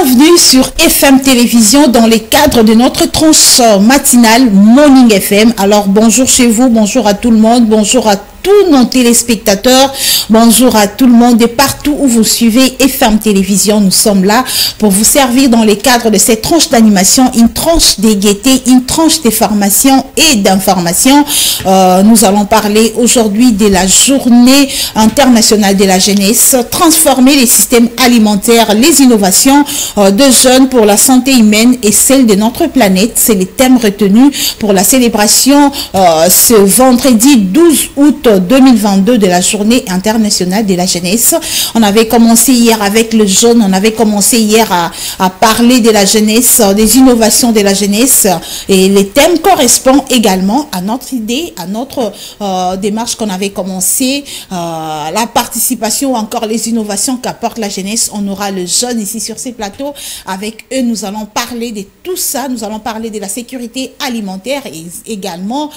Bienvenue sur FM Télévision dans les cadres de notre tranche matinale Morning FM. Alors bonjour chez vous, bonjour à tout le monde, bonjour à tous nos téléspectateurs, bonjour à tout le monde et partout où vous suivez FM Télévision. Nous sommes là pour vous servir dans les cadres de cette tranche d'animation, une tranche de gaieté, une tranche de formation et d'information. Nous allons parler aujourd'hui de la journée internationale de la jeunesse, transformer les systèmes alimentaires, les innovations de jeunes pour la santé humaine et celle de notre planète. C'est le thème retenu pour la célébration ce vendredi 12 août 2022 de la journée internationale de la jeunesse. On avait commencé hier avec le jeune, on avait commencé hier à parler de la jeunesse, des innovations de la jeunesse, et les thèmes correspondent également à notre idée, à notre démarche qu'on avait commencé, la participation ou encore les innovations qu'apporte la jeunesse. On aura le jeune ici sur ces plateaux. Avec eux, nous allons parler de tout ça. Nous allons parler de la sécurité alimentaire et également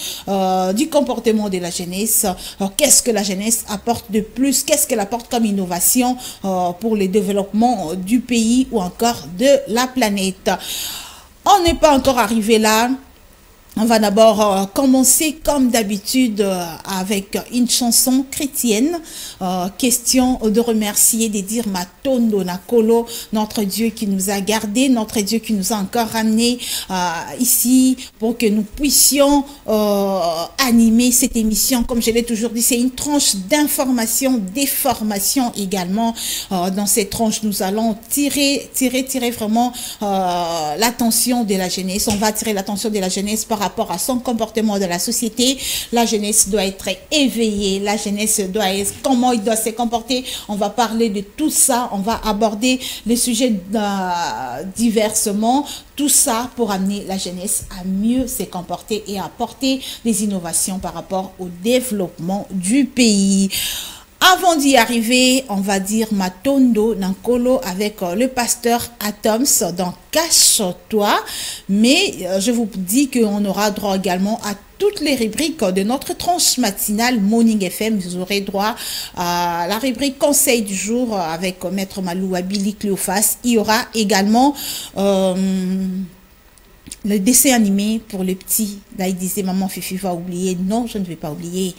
du comportement de la jeunesse. Qu'est-ce que la jeunesse apporte de plus? Qu'est-ce qu'elle apporte comme innovation pour le développement du pays ou encore de la planète? On n'est pas encore arrivé là. On va d'abord commencer comme d'habitude avec une chanson chrétienne. Question de remercier, de dire Matondo Nakolo, notre Dieu qui nous a gardés, notre Dieu qui nous a encore ramenés ici pour que nous puissions animer cette émission. Comme je l'ai toujours dit, c'est une tranche d'information, d'information également. Dans cette tranche, nous allons tirer vraiment l'attention de la jeunesse. On va attirer l'attention de la jeunesse par rapport à son comportement de la société. La jeunesse doit être éveillée, la jeunesse doit être, comment il doit se comporter. On va parler de tout ça, on va aborder les sujets diversement, tout ça pour amener la jeunesse à mieux se comporter et à apporter des innovations par rapport au développement du pays. Avant d'y arriver, on va dire Matondo Nankolo avec le pasteur Atoms dans Cache-toi. Mais je vous dis qu'on aura droit également à toutes les rubriques de notre tranche matinale Morning FM. Vous aurez droit à la rubrique Conseil du jour avec Maître Maloua Billy Cléophas. Il y aura également le dessin animé pour les petits. Là, il disait, maman Fifi va oublier. Non, je ne vais pas oublier.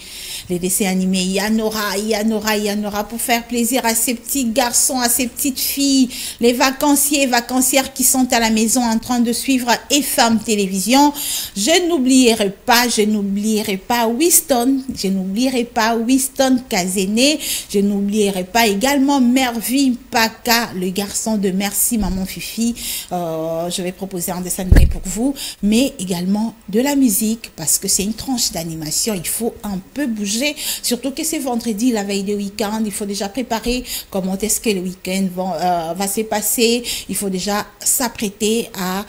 Les dessins animés, il y en aura pour faire plaisir à ces petits garçons, à ces petites filles, les vacanciers et vacancières qui sont à la maison en train de suivre FM Télévision. Je n'oublierai pas Winston, je n'oublierai pas Winston Kazene, je n'oublierai pas également Mervyn Paka, le garçon de Merci Maman Fifi. Je vais proposer un dessin animé pour vous, mais également de la musique, parce que c'est une tranche d'animation, il faut un peu bouger, surtout que c'est vendredi, la veille de week-end, il faut déjà préparer comment est-ce que le week-end va se passer, il faut déjà s'apprêter à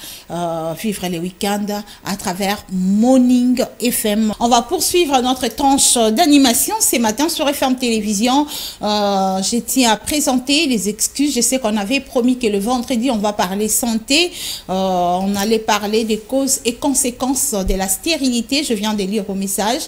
vivre les week-ends à travers Morning FM. On va poursuivre notre tranche d'animation ce matin sur FM Télévision. Je tiens à présenter les excuses. Je sais qu'on avait promis que le vendredi, on va parler santé, on allait parler des causes et conséquences de la stérilité. Je viens de lire au message.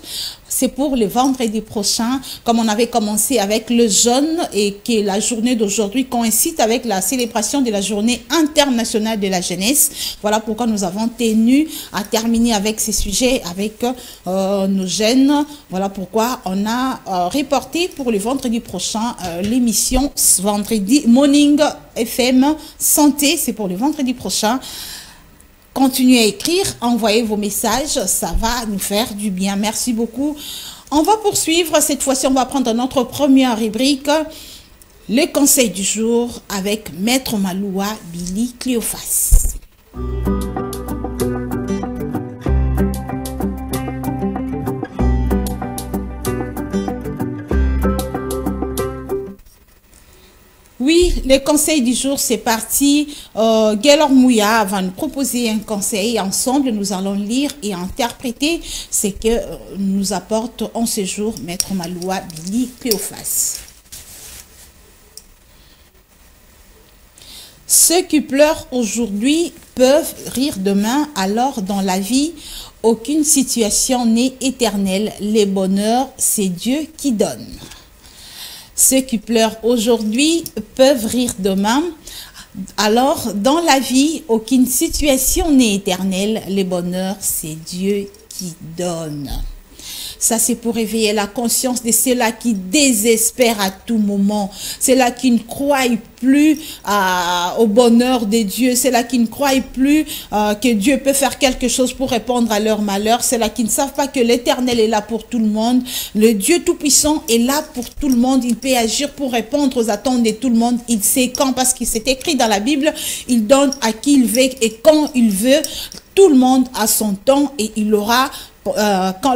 C'est pour le vendredi prochain, comme on avait commencé avec le jeûne et que la journée d'aujourd'hui coïncide avec la célébration de la journée internationale de la jeunesse. Voilà pourquoi nous avons tenu à terminer avec ces sujets, avec nos jeunes. Voilà pourquoi on a reporté pour le vendredi prochain l'émission vendredi Morning FM Santé. C'est pour le vendredi prochain. Continuez à écrire, envoyez vos messages, ça va nous faire du bien. Merci beaucoup. On va poursuivre. Cette fois-ci, on va prendre notre première rubrique, le conseil du jour avec Maître Maloua Billy Cléophas. Oui, le conseil du jour, c'est parti. Gaylor Mouya va nous proposer un conseil. Ensemble, nous allons lire et interpréter ce que nous apporte en ce jour Maître Maloua Billy Cléophas. Ceux qui pleurent aujourd'hui peuvent rire demain, alors dans la vie, aucune situation n'est éternelle. Les bonheurs, c'est Dieu qui donne. Ceux qui pleurent aujourd'hui peuvent rire demain. Alors, dans la vie, aucune situation n'est éternelle. Le bonheur, c'est Dieu qui donne. Ça, c'est pour éveiller la conscience de ceux-là qui désespèrent à tout moment. Ceux-là qui ne croient plus au bonheur de Dieu. Ceux-là qui ne croient plus que Dieu peut faire quelque chose pour répondre à leur malheur. Ceux-là qui ne savent pas que l'Éternel est là pour tout le monde. Le Dieu Tout-Puissant est là pour tout le monde. Il peut agir pour répondre aux attentes de tout le monde. Il sait quand, parce qu'il s'est écrit dans la Bible, il donne à qui il veut et quand il veut. Tout le monde a son temps et il aura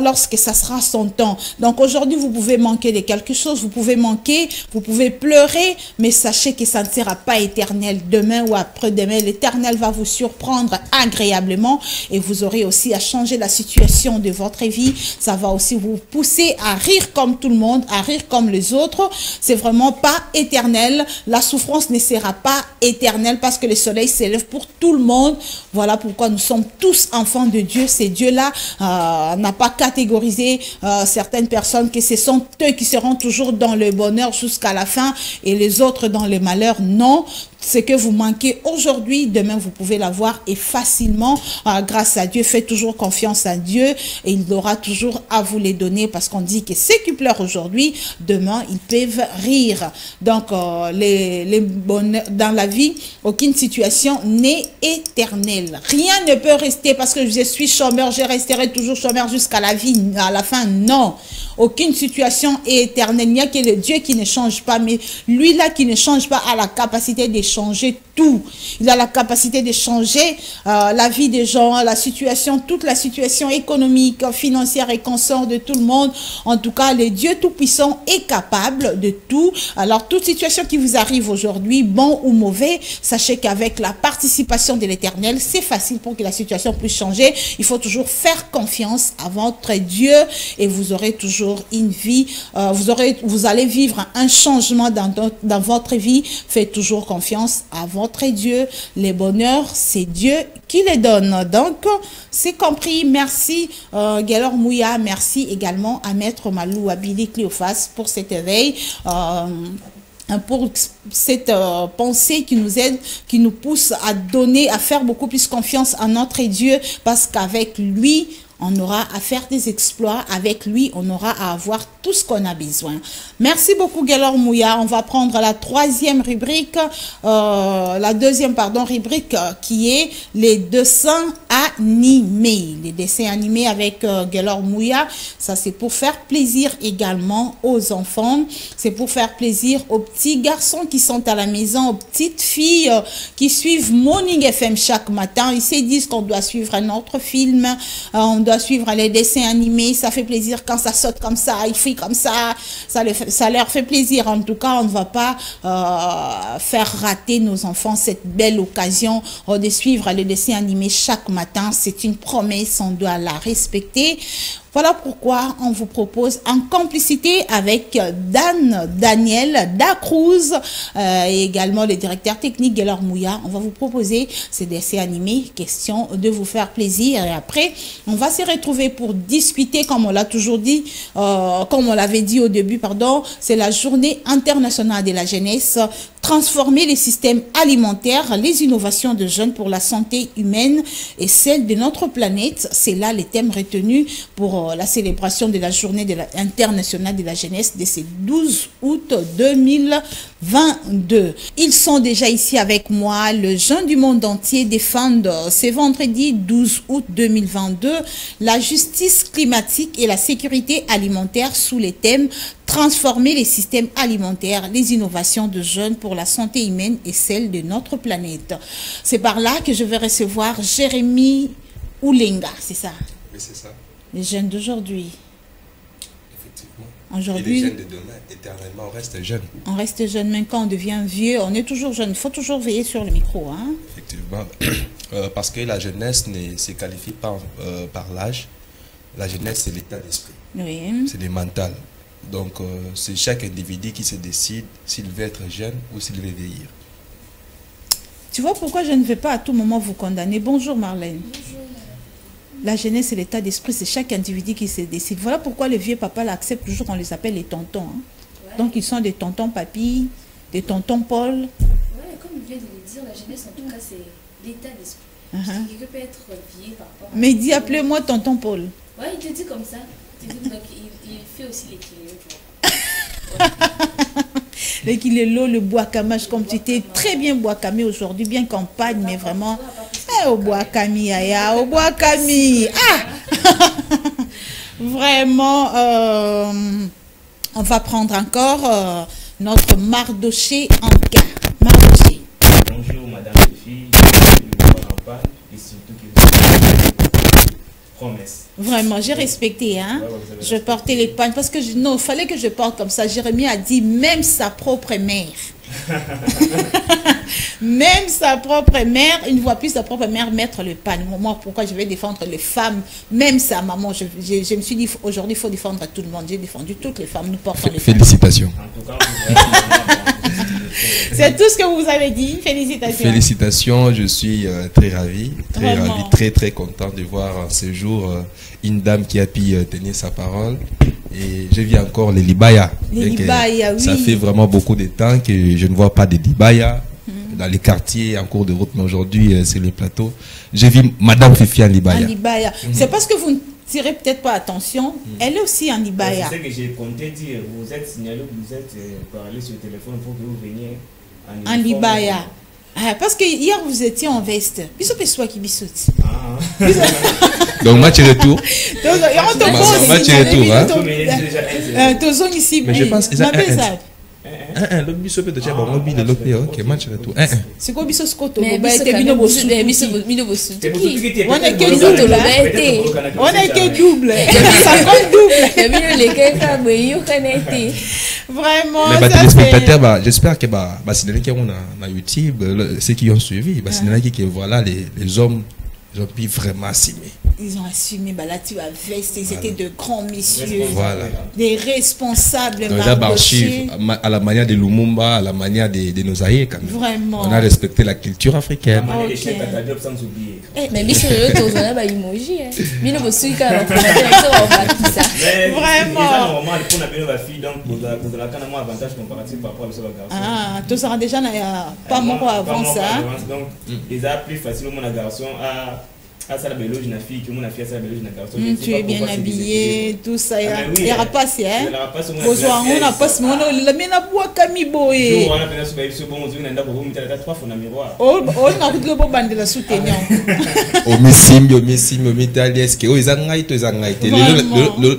lorsque ça sera son temps. Donc aujourd'hui, vous pouvez manquer de quelque chose, vous pouvez manquer, vous pouvez pleurer, mais sachez que ça ne sera pas éternel. Demain ou après-demain, l'Éternel va vous surprendre agréablement et vous aurez aussi à changer la situation de votre vie. Ça va aussi vous pousser à rire comme tout le monde, à rire comme les autres. C'est vraiment pas éternel. La souffrance ne sera pas éternelle parce que le soleil s'élève pour tout le monde. Voilà pourquoi nous sommes tous enfants de Dieu. C'est Dieu-là n'a pas catégorisé certaines personnes que ce sont eux qui seront toujours dans le bonheur jusqu'à la fin et les autres dans le malheur. Non, ce que vous manquez aujourd'hui, demain vous pouvez l'avoir et facilement grâce à Dieu. Faites toujours confiance à Dieu et il aura toujours à vous les donner parce qu'on dit que ceux qui pleurent aujourd'hui, demain ils peuvent rire. Donc les bonheurs dans la vie, aucune situation n'est éternelle. Rien ne peut rester parce que je suis chômeur, je resterai toujours chômeur jusqu'à la vie, à la fin. Non, aucune situation est éternelle. Il n'y a que le Dieu qui ne change pas, mais lui là qui ne change pas a la capacité de changer tout. Il a la capacité de changer la vie des gens, la situation, toute la situation économique, financière et consort de tout le monde. En tout cas, le Dieu Tout-Puissant est capable de tout. Alors, toute situation qui vous arrive aujourd'hui, bon ou mauvais, sachez qu'avec la participation de l'Éternel, c'est facile pour que la situation puisse changer. Il faut toujours faire confiance à votre Dieu et vous aurez toujours une vie, vous allez vivre un changement dans votre vie. Faites toujours confiance à votre Dieu. Les bonheurs, c'est Dieu qui les donne. Donc, c'est compris. Merci Gelor Mouya. Merci également à Maître Malou Abili Cléophas pour cet éveil. Pour cette pensée qui nous aide, qui nous pousse à donner, à faire beaucoup plus confiance à notre Dieu, parce qu'avec lui, on aura à faire des exploits. Avec lui, on aura à avoir tout ce qu'on a besoin. Merci beaucoup, Gelor Mouya. On va prendre la troisième rubrique, la deuxième, pardon, rubrique qui est les dessins animés. Les dessins animés avec Gelor Mouya. Ça, c'est pour faire plaisir également aux enfants. C'est pour faire plaisir aux petits garçons qui sont à la maison, aux petites filles qui suivent Morning FM chaque matin. Ils se disent qu'on doit suivre un autre film, on doit suivre les dessins animés. Ça fait plaisir quand ça saute comme ça, il fait comme ça. Ça leur fait plaisir. En tout cas, on ne va pas faire rater nos enfants cette belle occasion de suivre les dessins animés chaque matin. C'est une promesse, on doit la respecter. Voilà pourquoi on vous propose en complicité avec Daniel Dacruz et également le directeur technique Gelor Mouya. On va vous proposer ces dessins animés, question de vous faire plaisir. Et après, on va se retrouver pour discuter, comme on l'a toujours dit, comme on l'avait dit au début, pardon, c'est la journée internationale de la jeunesse. Transformer les systèmes alimentaires, les innovations de jeunes pour la santé humaine et celle de notre planète. C'est là les thèmes retenus pour la célébration de la journée internationale de la jeunesse de ce 12 août 2022. Ils sont déjà ici avec moi. Le jeunes du monde entier défendent ce vendredi 12 août 2022 la justice climatique et la sécurité alimentaire sous les thèmes transformer les systèmes alimentaires, les innovations de jeunes pour la santé humaine et celle de notre planète. C'est par là que je vais recevoir Jérémy Oulenga, c'est ça? Oui, c'est ça. Les jeunes d'aujourd'hui. Effectivement. Aujourd'hui, et les jeunes de demain, éternellement, on reste jeune. On reste jeune, même quand on devient vieux, on est toujours jeune. Il faut toujours veiller sur le micro. Hein? Effectivement. Parce que la jeunesse ne se qualifie pas par l'âge. La jeunesse, c'est l'état d'esprit. Oui. C'est le mental. Donc, c'est chaque individu qui se décide s'il veut être jeune ou s'il veut vieillir. Tu vois pourquoi je ne vais pas à tout moment vous condamner. Bonjour Marlène. Bonjour. La jeunesse et l'état d'esprit, c'est chaque individu qui se décide. Voilà pourquoi les vieux papas l'acceptent toujours, on les appelle les tontons. Hein. Ouais. Donc, ils sont des tontons papy, des tontons Paul. Ouais, comme vient de le dire, la jeunesse, en tout cas, c'est l'état d'esprit. Quelqu'un peut être vieux par rapport à... Mais dis, appelez-moi tonton Paul. Ouais, il te dit comme ça. Donc, il fait aussi l'équilibre, tu vois. L'équilibre, le bois camage, comme tu étais très bien bois camé aujourd'hui, bien campagne, mais vraiment, au bois camé, au bois camé. Ah! Vraiment, on va prendre encore notre Mardoché en cas. Mardoché. Bonjour madame les filles, je ne vous pas et surtout que vous promesse. Vraiment, j'ai respecté, hein. Ouais, je portais les pagnes parce que non, il fallait que je porte comme ça. Jérémie a dit même sa propre mère. Même sa propre mère, une fois plus sa propre mère mettre le pagne. Moi, pourquoi je vais défendre les femmes, même sa maman. Je me suis dit aujourd'hui, il faut défendre tout le monde. J'ai défendu toutes les femmes, nous portons les Félicitations. En tout cas, c'est tout ce que vous avez dit. Félicitations. Félicitations, je suis très ravi, très content de voir ce jour une dame qui a pu tenir sa parole. Et je vis encore les Libaya. Les Libaya, oui. Ça fait vraiment beaucoup de temps que je ne vois pas de Libaya dans les quartiers en cours de route, mais aujourd'hui c'est le plateau. J'ai vu Madame Fifi en Libaya. C'est parce que vous ne tirez peut-être pas attention. Elle est aussi en Libaya. C'est ce que j'ai compté dire. Vous êtes signalé, vous êtes parlé sur le téléphone pour que vous veniez en Libaya. Ah, parce que hier vous étiez en veste. Bisous pessoa qui bisous. Donc match retour. Match retour. Mais je pense l'autre biso peut être bon mobile l'autre OK match retour. C'est quoi biso scoto mais bino bosu. On est que double. Ça compte double. Vraiment. Les téléspectateurs, j'espère que c'est on a YouTube, ceux qui ont suivi, c'est que voilà les hommes, ils ont pu vraiment assumer. Ils ont assumé, là tu as veste, ils étaient de grands messieurs, voilà. Des responsables. À la manière de Lumumba, à la manière de nos aïeux quand même. Vraiment. On a respecté la culture africaine. Okay. Mais Michel, tu as un emoji. Vraiment. Ah, tout ça déjà pas moi avant ça. Donc, ils ont plus facilement la garçon à ça la belle na fille que mon fille ça la belle na garçon. Tu es bien habillé, tout ça. Il y aura pas si hein. Besoin on a pas on a mais na bois kami boy. On a peine sur bon on a pour mettre la trois fois na miroir. Oh na le bo bande la soutenir. Au missim est-ce que ils ont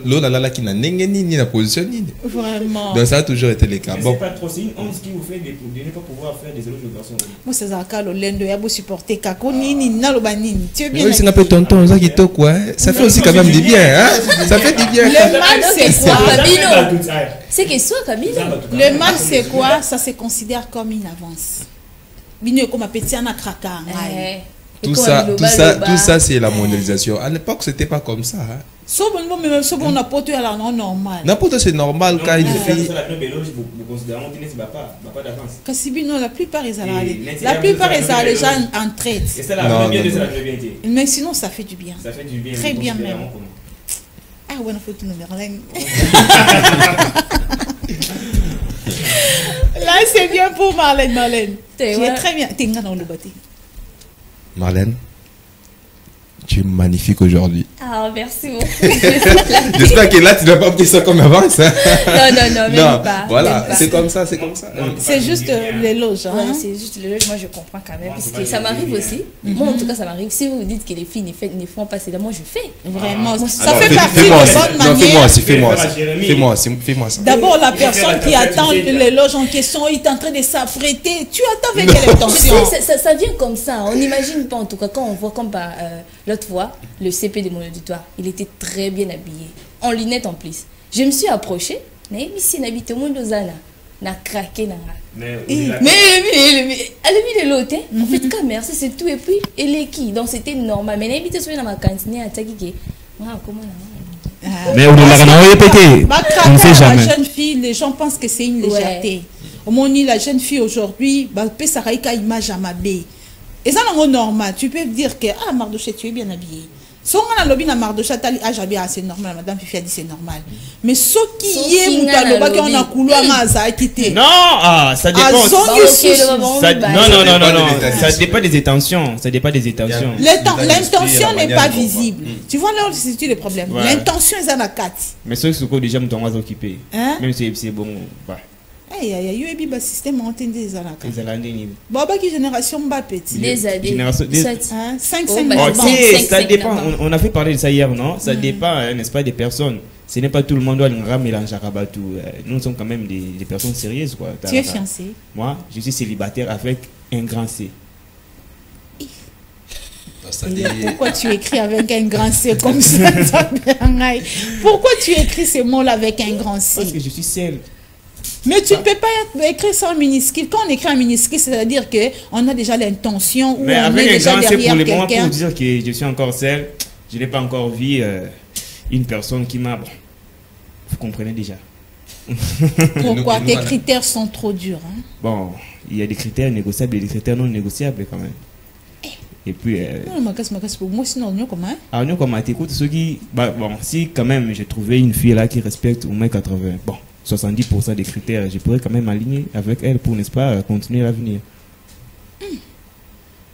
l'eau la qui na nengeni ni la position ni. Vraiment. Donc ça a toujours été le cas. Bon. C'est pas trop signe on ce qui vous fait de ne pas pouvoir faire des éloges de garçons. Moi c'est ça ka lendo ya bo supporter kako nini na lo banini. Tu es bien. C'est un peu tonton, ça qui te quoi. Ça fait aussi quand même du bien, hein. Ça fait du bien. Le mal c'est quoi, Kabino? C'est que soit Kabino. Le mal c'est quoi? Ça se considère comme une avance. Bino comme un petit anakraka. Tout ça, c'est la mondialisation. À l'époque, c'était pas comme ça. Hein. On a porté à la normal. N'importe c'est normal quand il fait. La plupart ils ont les gens en traite. Mais sinon ça fait du bien. Ça fait du bien. Très bien même. Ah ouais, on faut tout nous Marlène. Là c'est bien pour Marlène. Tu es très bien. T'es dans le bâti. Marlène, tu es magnifique aujourd'hui. Ah, merci beaucoup. J'espère que là, tu ne vas pas pris ça comme avance. Hein? Non, même pas. Voilà, c'est comme ça. C'est juste l'éloge. Ouais, c'est juste l'éloge. Moi, je comprends quand même. Parce que ça m'arrive aussi. Moi, en tout cas, ça m'arrive. Si vous dites que les filles ne font pas, c'est là, moi, je fais. Vraiment. Ça fait partie de bonne manière. Fais-moi ça. D'abord, la personne qui attend l'éloge en question, il est en train de s'apprêter. Tu attends avec quelle intention? Ça vient comme ça. On n'imagine pas, en tout cas, quand on voit comme l'autre fois, le CP de mon auditoire, il était très bien habillé, en lunettes en plus. Je me suis approchée, mais si n'habite au monde n'a craqué mais elle a mis de l'autre en fait quand merci c'est tout et puis elle est qui donc c'était normal mais n'habite sur ma cantine à Takike mais on l'a répété on ne sait jamais. La jeune fille, les gens pensent que c'est une légèreté. Au moins la jeune fille aujourd'hui peut s'arrêter image à ma baie. Et ça, c'est normal. Tu peux dire que, Mardoché, tu es bien habillé. Si on a lobby na Mardocha tali c'est normal, madame Fifi a dit c'est normal. Mais ce qui est mutaloba qui on a couloir à quitter. Non, ça dépend. Non, ça dépend des intentions, ça dépend des intentions. L'intention n'est pas visible. Tu vois là c'est le problème. L'intention est à la 4. Mais ceux qui sont déjà occupés. Même si c'est bon, il y a eu un système monté des alaka. Bon, qui génération bas petit. Des années. 5 ça dépend. On a fait parler de ça hier, non? Ça dépend, n'est-ce pas, des personnes. Ce n'est pas tout le monde doit mélanger à tout. Nous sommes quand même des personnes sérieuses, quoi. Tu es fiancé? Moi, je suis célibataire avec un grand C. Pourquoi tu écris avec un grand C comme ça? Pourquoi tu écris ces mots-là avec un grand C? Parce que je suis seul. Mais tu ne peux pas écrire ça en minuscule. Quand on écrit en minuscule, c'est-à-dire qu'on a déjà l'intention ou on est déjà derrière quelqu'un. Pour dire que je suis encore seul, je n'ai pas encore vu une personne qui m'a... Bon, vous comprenez déjà. Pourquoi? Tes critères sont trop durs. Hein? Bon, il y a des critères négociables et des critères non négociables quand même. Et puis... pour moi, sinon, on est comment? Ah, on est comment? Écoute, ceux qui... Bon, si quand même j'ai trouvé une fille là qui respecte au moins 80... Bon. 70% des critères, je pourrais quand même aligner avec elle pour, n'est-ce pas, continuer l'avenir.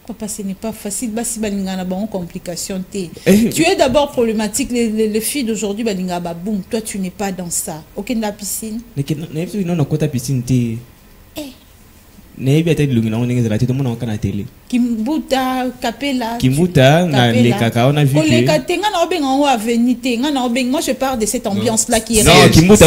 Papa, ce n'est pas facile. Si balinga na bon complication Tu es d'abord problématique. Les filles d'aujourd'hui balinga boum. Toi, tu n'es pas dans ça. Ok, dans la piscine. Non, non, quand piscine t'es. Kimbuta, Kapela. Kimbuta, les caca, on a vu que... Moi, je parle de cette ambiance-là qui est... Non, Kimbuta,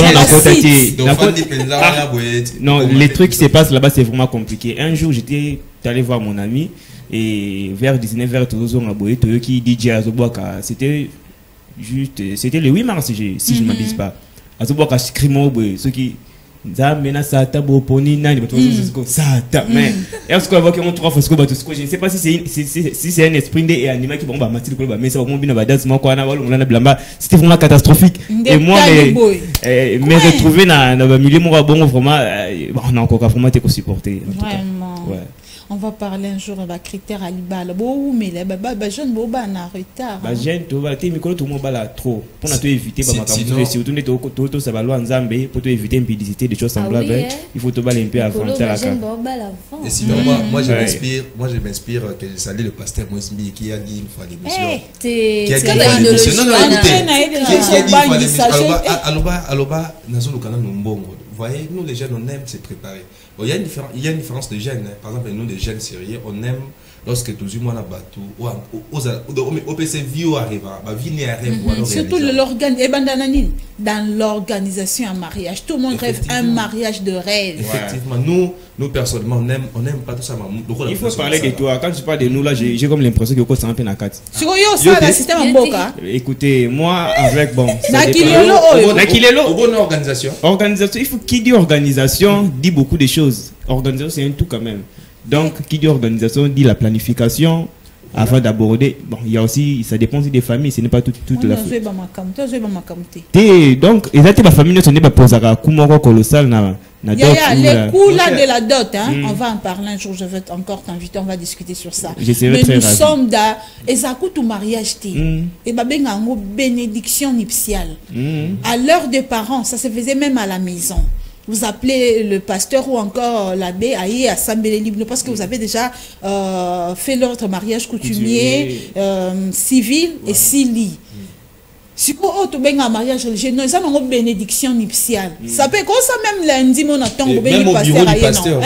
non, les trucs qui se passent là-bas, c'est vraiment compliqué. Un jour, j'étais allé voir mon ami et vers 19h, vers Tozo, on a boyé, qui DJ à Zoboaka. C'était juste... C'était le 8 mars, si je ne m'abuse pas. À Zoboaka, je crie mon boy, ceux qui... mais je ne sais pas si c'est un esprit animal qui mais c'était vraiment catastrophique. Et moi me retrouver dans le milieu vraiment on a encore vraiment été supporté. On va parler un jour de critères à l'ibal. Mais les jeunes sont en retard. Les jeunes sont trop. Pour éviter pour éviter une publicité des choses semblables, il faut aller un peu avant. Et sinon, moi je m'inspire que je salue le pasteur Moïse qui a dit une fois l'émission. Qui a dit une fois l'émission. Vous voyez, nous les jeunes, on aime se préparer. Bon, il y a une différence de jeunes. Par exemple, nous les jeunes sérieux, on aime lorsque tous les mois au PC vieux arrive, surtout dans l'organisation en mariage. Tout le monde rêve un mariage de rêve. Effectivement, nous personnellement, on n'aime pas tout ça. Il faut parler de toi. Quand tu parles de nous là, j'ai comme l'impression que c'est un peu na 4. Écoutez, moi avec bon. Organisation. Organisation, il faut qui dit organisation dit beaucoup de choses. Organisation, c'est un tout quand même. Donc, qui dit organisation dit la planification avant d'aborder. Bon, il y a aussi, ça dépend aussi des familles, ce n'est pas toute la famille. Donc, exactement, ma famille ne n'est pas posée à Kumoko colossal. Il y a les coûts là de la dot. On va en parler un jour, je vais encore t'inviter, on va discuter sur ça. Mais nous sommes dans. Et ça coûte au mariage. Et bien, en bénédiction nuptiale. À l'heure des parents, ça se faisait même à la maison. Vous appelez le pasteur ou encore l'abbé à y assembler libre parce que vous avez déjà fait votre mariage coutumier, civil et civil. Si vous avez un mariage religieux, nous avons une bénédiction nuptiale. Ça peut comme ça même lundi, on attend que même au bureau du pasteur. Mais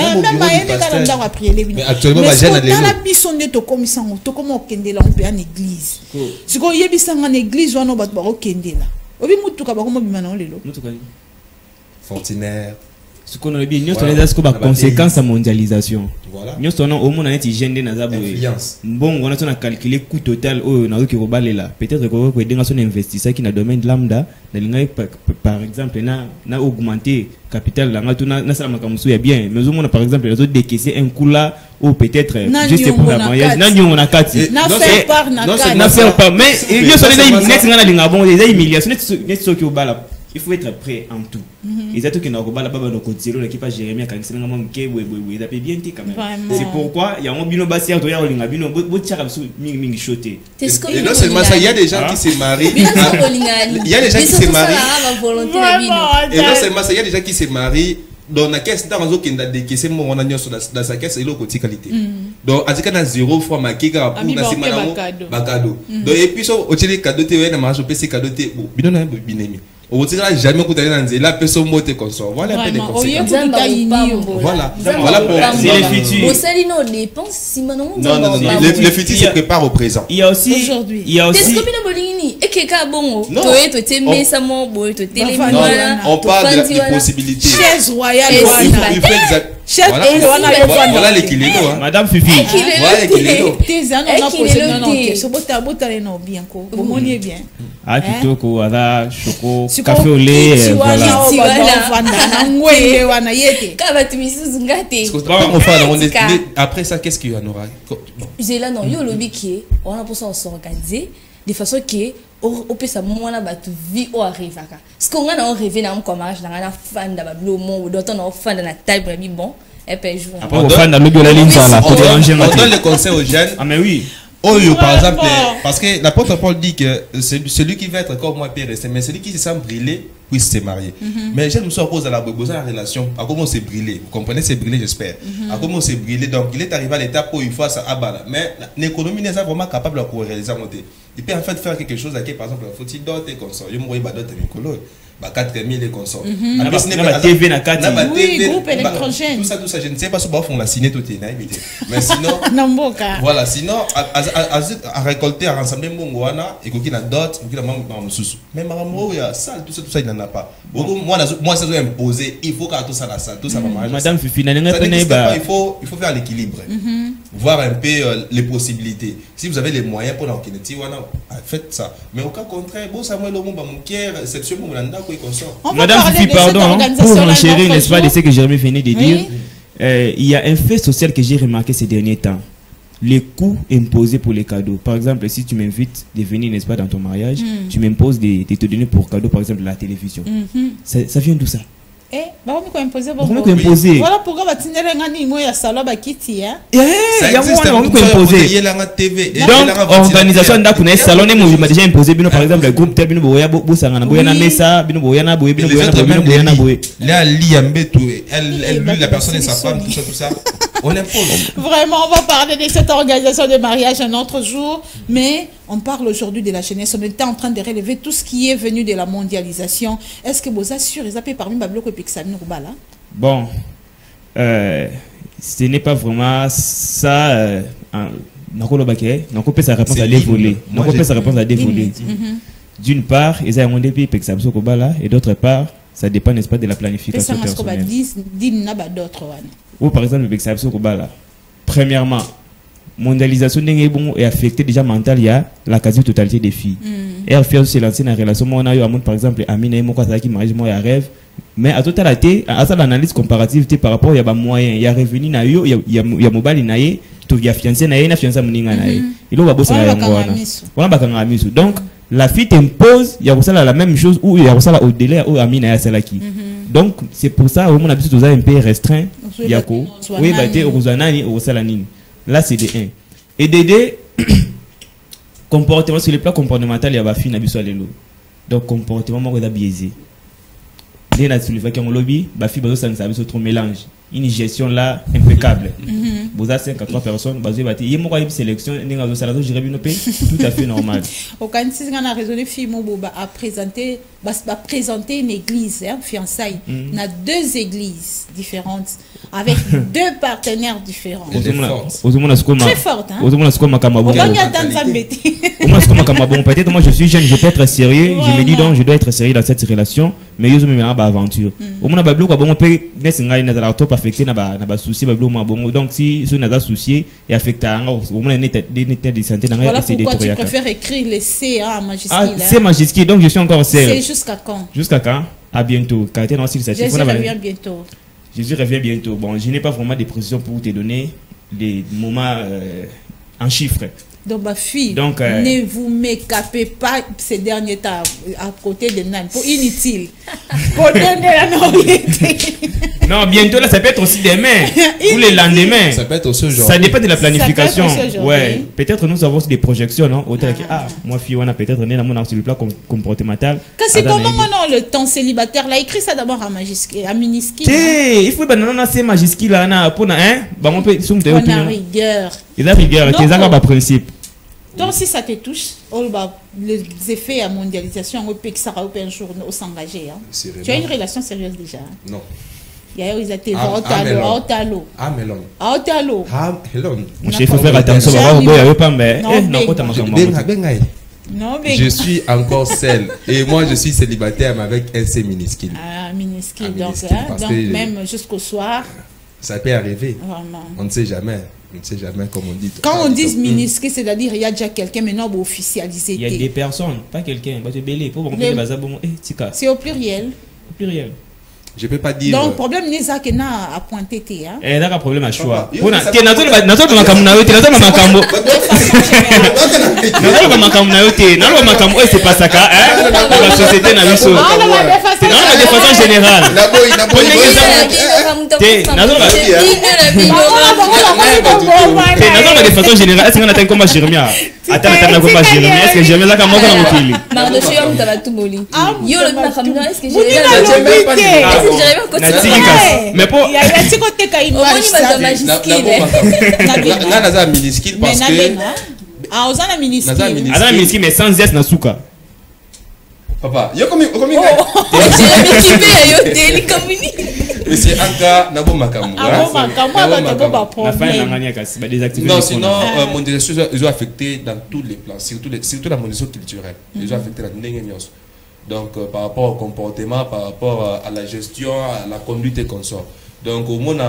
actuellement, ma jeune allée. La mission de to comme ça, to comme au Kendela on peut en église. Si vous avez en église, on va au Kendela. Obi mutu ka ba comme bimana lelo. Fontenaire. Ce qu'on a bien, nous sommes les conséquences de la mondialisation. Nous sommes au monde qui gêne des bon, on a calculé le coût total peut-être que des investisseurs qui dans le domaine lambda, par exemple, n'a augmenté capital bien. Mais au monde, par exemple, les autres décaisser un coup là, ou peut-être juste pour la mariage. On a quatre. N'a fait pas. Mais nous sommes les humiliations. il faut être prêt en tout. Et c'est tout qui n'a pas là-bas dans le côté de l'équipe Jérémy quand c'est vraiment qui ça peut bien quand même. C'est pourquoi il y a un bino bassi à toi il y a bino botchara ming choté. Et non seulement ça, il y a des gens qui se marient. Il y a des gens qui se marient. Et non seulement ça, il y a des gens qui se marient. Donc la caisse dans qui n'a décaissé mon on a dans sa caisse et l'autre côté qualité. Donc à dire qu'on a 0 fois marqué car pour na sima na cadeau. Donc et puis so au télé cadeau té na marché PC cadeau té bidon na binemi. On ne jamais écouter la personne montée comme ça. Voilà un peu des conséquences. Voilà. Voilà pour les futurs. Non, le futur se prépare au présent. Il y a aussi aujourd'hui. Il y a aussi on parle de possibilités. Chaise royale. Voilà l'équilibre. Madame Fifi. Voilà l'équilibre. Ah, kitoko, ada, choco, café au lait, voilà. Après ça, qu'est-ce qu'il y en aura? J'ai là, non, il y a le lobby qui est, on a pour ça s'organiser de façon que on peut ça moi là batu vie au arrive là. Ce qu'on a rêvé dans mon mariage, dans un fan de bablo mon d'autant on fan de la taille pour bon et puis jouer. Après on fan de l'audio la ligne ça là pour déranger. On donne le conseil aux jeunes. Ah mais oui. Oh, par exemple, parce que l'apôtre Paul dit que celui qui va être comme moi peut rester, mais celui qui se sent brûler puisse se marier. Mais je me suis opposé à la relation, à comment c'est brûlé. Vous comprenez, c'est brûlé, j'espère. À comment c'est brûlé. Donc, il est arrivé à l'étape où il faut ça abattre. Mais l'économie n'est pas vraiment capable de réaliser. Il peut en fait faire quelque chose avec, par exemple, faut-il doter comme ça. Je me vois, il va doter mes 4 000 et comme ça. TV na kati. Oui, groupe électrogène. Tout ça, je ne sais pas si on l'a signé tout est naïveté. Mais sinon, voilà, sinon, à récolter, à rassembler mon goana, et qu'il y a d'autres, il y a un sous. Mais maman, il y a ça, tout ça, il n'en a pas. Moi, ça doit imposer, il faut qu'à tout ça, la salle, tout ça va marcher. Madame Fifi, il faut faire l'équilibre. Voir un peu les possibilités. Si vous avez les moyens pour l'enquête, faites ça. Mais au cas contraire, bon, ça moi le monde mon cœur, section mon landa quoi consort. Madame Fifi, pardon, pour enchérir, n'est-ce pas, de ce que Jérémy venait de dire, il y a un fait social que j'ai remarqué ces derniers temps. Les coûts imposés pour les cadeaux. Par exemple, si tu m'invites de venir, n'est-ce pas, dans ton mariage, tu m'imposes de te donner pour cadeau, par exemple, la télévision. Ça vient d'où ça? Voilà pourquoi va tenir un niveau à salon à Kitty. Donc, organisation d'un salon, m'a déjà imposé, par exemple, le groupe Tel Boya, Boussangana, Boyana Messa, Bino Boyana, Boyana, là, la personne et sa femme, tout ça. On impose. Vraiment, on va parler de cette organisation de mariage un autre jour, mais on parle aujourd'hui de la jeunesse. On était en train de relever tout ce qui est venu de la mondialisation. Est-ce que vous assurez ça parmi Bablo et Pixamine Roubala? Bon, ce n'est pas vraiment ça. On peut sa réponse à dévoiler. On peut sa réponse à dévoiler. D'une part, ils ont un débit Pixamine Roubala, et d'autre part, ça dépend, n'est-ce pas, de la planification personnelle. Ou par exemple, premièrement, mondialisation est affectée déjà mental, il y a la quasi-totalité des filles. Et elle fait se lancer dans une relation, on a eu par exemple, Amine et Moko qui mariage, moi, il y a rêve. Mais à totalité, à ça, l'analyse comparative, par rapport, il y a des moyens, il y a revenu, il y a mobile, il y a fiancé, il y a fiancé, il y a bossé, donc, la fille t'impose, il y a la même chose, ou il y a au délai, ou Amine et Salaki. Donc, c'est pour ça, on a besoin de un peu restreint. Yako. Oui, bah, t'es au Rosanani, au Salanine. Là, c'est des 1. Et des 2, comportement, sur le plan comportemental, il y a fille n'abusua les lots. Donc, comportement, moi, on a biaisé. Les là, sur le fait qu'on lobby, bah, fille, bah, ça ne trop mélange. Une gestion là, impeccable. Vous avez 5 à 3 personnes, bah, vous avez dit, il y a une sélection, tout à fait normal. Au Canada, on a raisonné, fille, à présenter une église, fiançailles. On a 2 églises différentes, avec 2 partenaires différents. Très forte, hein? Peut-être moi je suis jeune, je peux être sérieux, je me dis donc je dois être sérieux dans cette relation, mais je me mets à aventure. Au moins, on peut affecter na souci donc si je n'ai pas souci et affecté au moins des santé dans voilà pourquoi tu préfères écrire le C à Majesty. C'est Majesty, donc je suis encore sérieux. C'est jusqu'à quand? Jusqu'à quand? À bientôt. Jésus revient bientôt. Jésus revient bientôt. Bon, je n'ai pas vraiment des précisions pour te donner des moments en chiffres. Donc, ma fille, ne vous mécapez pas ces derniers temps à côté de Nan. Pour inutile. Pour donner la notoriété. Non, bientôt là, ça peut être aussi demain. Ou le lendemain. Ça peut être aussi aujourd'hui. Ça dépend de la planification. Ouais. Peut-être nous avons aussi des projections, non? Autant que, moi, fille, on a peut-être né dans mon sur le plan comportemental. C'est comment maintenant le temps célibataire? Là, écrit ça d'abord à majuscule, à minuscule. Il faut que nous c'est majuscule là, pour hein? Bah, on peut on a rigueur. Il a rigueur, c'est ça le principe. Donc, si ça te touche, les effets à mondialisation, on peut que ça va un jour s'engager. Tu as une relation sérieuse déjà? Non. Il y a eu été Aotalo. Amelon. Mon chef, il faut faire attention. Je suis encore seul. Et moi, je suis célibataire, mais avec un C minuscule. Ah, minuscule. Donc, même jusqu'au soir. Ça peut arriver. Vraiment. On ne sait jamais. On ne sait jamais, comme on dit. Quand on dit minuscule, c'est-à-dire il y a déjà quelqu'un maintenant pour officialiser. Il y a des personnes, pas quelqu'un. C'est au pluriel. Au pluriel. Je peux pas dire. Donc, problème n'est pas que n'a à pointer. Il y a un problème à choix. C'est pas ça. La société n'a vu ça. De façon générale. De façon générale, est-ce qu'on atteint comme Jérémia? Attends, est-ce que Jérémia là comment on a mais pour mais sans S na suka. Papa, yo comme c'est Anka nabo makambo. Non, sinon mondialisation ils ont affecté dans tous les plans, surtout la mondialisation culturelle. Ils ont affecté la négociation. Donc par rapport au comportement, par rapport à la gestion, à la conduite et consort. Donc au monde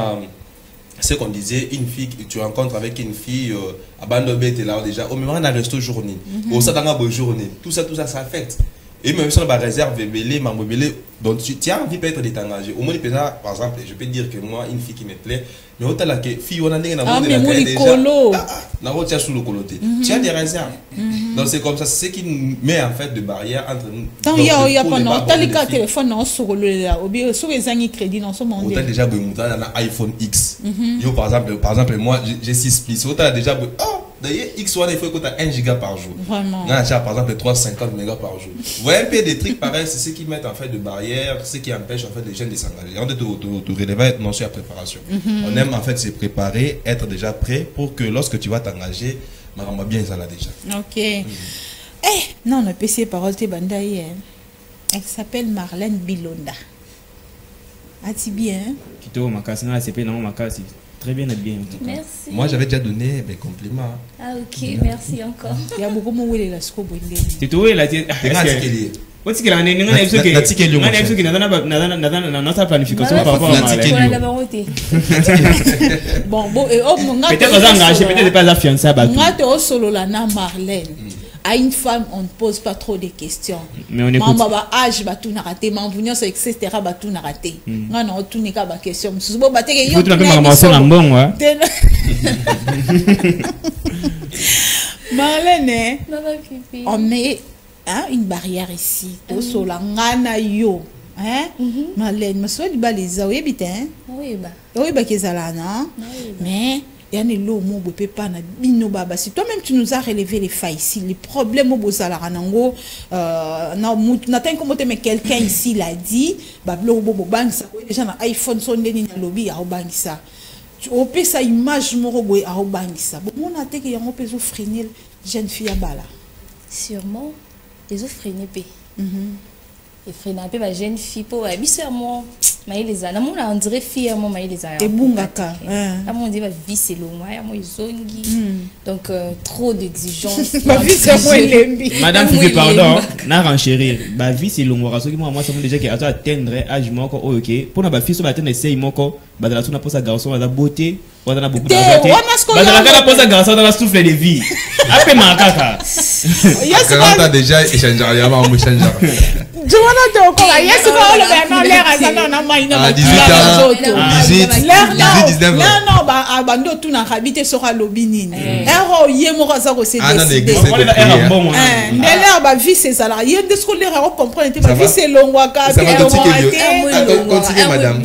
ce qu'on disait, une fille, tu rencontres avec une fille, abandonnée, tu es là déjà, au moment où on a resté journée, au ça dans la journée, tout ça ça affecte. Et même si on a réserve belé, donc tu as envie peut-être de t'engager. Au moins, par exemple, je peux dire que moi, une fille qui me plaît, mais autant la fille, on a déjà, sous le coloté. Tu as des réserves. Donc c'est comme ça, c'est ce qui met en fait de barrières entre nous. Tant il y a pas non, t'as les cartes téléphone non sur le là, ou bien sur les années crédit dans ce monde. Autant déjà un iPhone X. Yo par exemple moi j'ai 6 plus. Autant déjà d'ailleurs X1 il faut que tu as 1 giga par jour. Vraiment. Là, par exemple 350 mégas par jour. Vous voyez un peu des trucs pareils, c'est ce qui mettent en fait de barrières, ce qui empêche en fait les jeunes de s'engager. On doit te relever être non sur la préparation. On aime en fait se préparer, être déjà prêt pour que lorsque tu vas t'engager, marama bien ça là déjà. OK. Non, le PC parole te bandaye. Elle s'appelle Marlène Bilonda. As-tu bien? Kito makasi na CP na makasi. Très bien habillé en tout cas. Merci. Moi j'avais déjà donné mes compliments. Ah OK, merci encore. Il y a beaucoup de gens qui sont là. Tu es là, tu es on dit qu'il y a un élément dans notre planification par rapport à Marlène. Bon, peut-être engagé, peut-être pas la fiancée. Moi, tu es au solo là, Marlène. À une femme, on ne pose pas trop de questions. Mais on écoute. Maman, âge, tout n'a raté. Maman, etc. Tout n'a raté. Non, non, tout n'est qu'à ma question. Il faut que tu ramasses un bon, ouais. Marlène, on met une barrière ici. Au sol, ngana yo. Marlène, je suis balisa, oui, bitin. Oui, bah. Oui, bah, qu'est-ce mais yani lo mo bo pepa na bino baba si toi-même tu nous as relevé les failles ici les problèmes au bozala nango na tant comme mais quelqu'un ici l'a dit bablo bobo bang ça déjà na iPhone son ndeni na lobby ya bang ça au pe sa image moko boy a bang ça bon on a té que yango peso freiner jeune fille à bala sûrement les autres freiner pe et freiner un peu ma jeune fille pour biseur moi mais les ana mon on dirait fille moi mais les ana et bungaka à mon dit ma vie c'est long moi moi izongi donc trop d'exigences ma vie c'est moi lembi madame Fifi pardon na renchérir ma vie c'est long raso moi ça me déjà que atteindre âge moko OK pour na ba fille so ba atteindre sei moko ba dans la tuna pour sa garçon la beauté on a beaucoup d'argent ba dans la pour sa garçon dans la souffle de vie après ma kaka quand déjà échanger rien on échanger Je vois encore là. Yes, on a l'air à ça on a maïna. 18 19 non bah bando tout na habité sera lobinine. Ero yemo za ko c'est décidé. Ndela ba vie c'est ça là. Yé de scolaire on comprend était ba vie c'est longwaka. Ça va continuer madame.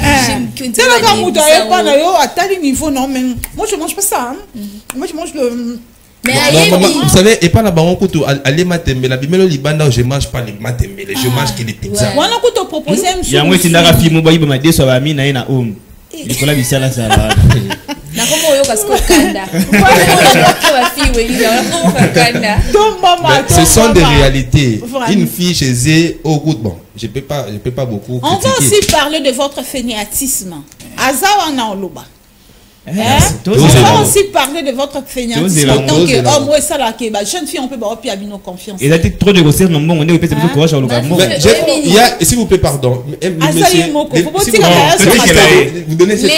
C'est là quand vous avez pas na yo à tel niveau non mais moi je mange pas ça. Moi je mange le vous savez, et pas la baron couteau, allez matembe, la bimelo libanda, je mange pas les matembe, je mange que les pizzas. Moi, on couteau proposé, il y a moi qui n'a pas filmé, moi, il m'a dit, ça va mis na home. Il faut la visser là, ça va. Ce sont des réalités. Une fille chez eux, au goût, bon, je peux pas beaucoup. On va aussi parler de votre fainéantisme. Azawana Oloba. On va aussi parler de votre fainéantisme en tant qu'homme. Oui, ça là, jeune fille, on peut avoir nos confiance. Il a été trop de grossesse, non, on est peut-être courage à l'occasion. S'il vous plaît, pardon. Vous donnez cette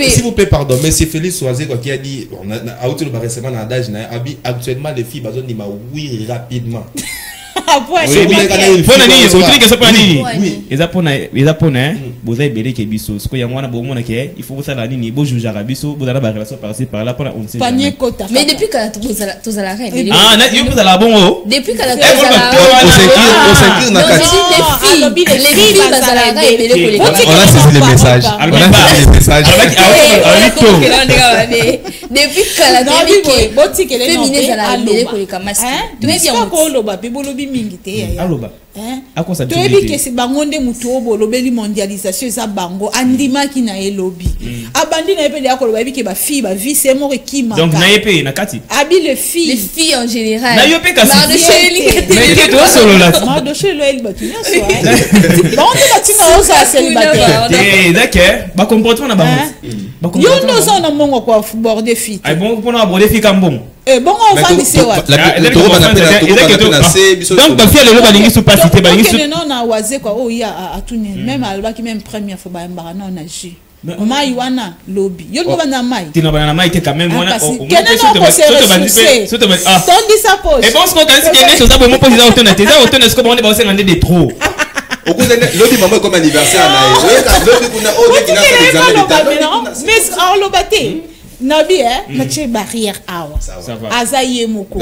s'il vous plaît, pardon. Monsieur Félix Soazé, qui a dit, on a outé le récemment dans l'âge, actuellement, les filles, oui, rapidement. Vous avez belé qui biso, ce qu'il y a moi bon monnaie, il faut que ça la nini, beau juge arabiso, vous avez la relation par là pour on sait. Mais depuis que tu as la règle. Ah, il vous a la bon. Depuis que la les filles à la règle. On a saisi les messages. Depuis que la féminine à la règle pour les camas. Tu es bien tu es bien que c'est bangonde mutobo lobeli mondialisation ça bango andima ki na elobi abandi na epeli akolo babi ke ba fille ba vie c'est mort qui ma donc na epeli na kati abi les filles en général na yope kasi ma de chez mais que toi solo là ma de chez elle ba tu bien so bon on va tu na ça célibataire d'accord ba comportement na bango yo no ça na mongo kwa border fille ay bon pour na border fille comme bon bon on va lycée wa donc ba fille le balingi sous pas cité balingi sous non na waze kwa o ya atune même alba qui même première fois ba mbara non na ji mai wana lobby yo no bana mai tino bana mai te quand même wana on dit ça pose et bon ce qu'on quand c'est chose ça bon pose ça auto na te ça auto na ce qu'on est ba se ngande de trop au coup de lobby maman comme anniversaire na lobby kuna o de kina fait examen d'état mais on lobate Nabi na che barrière awa azaye moko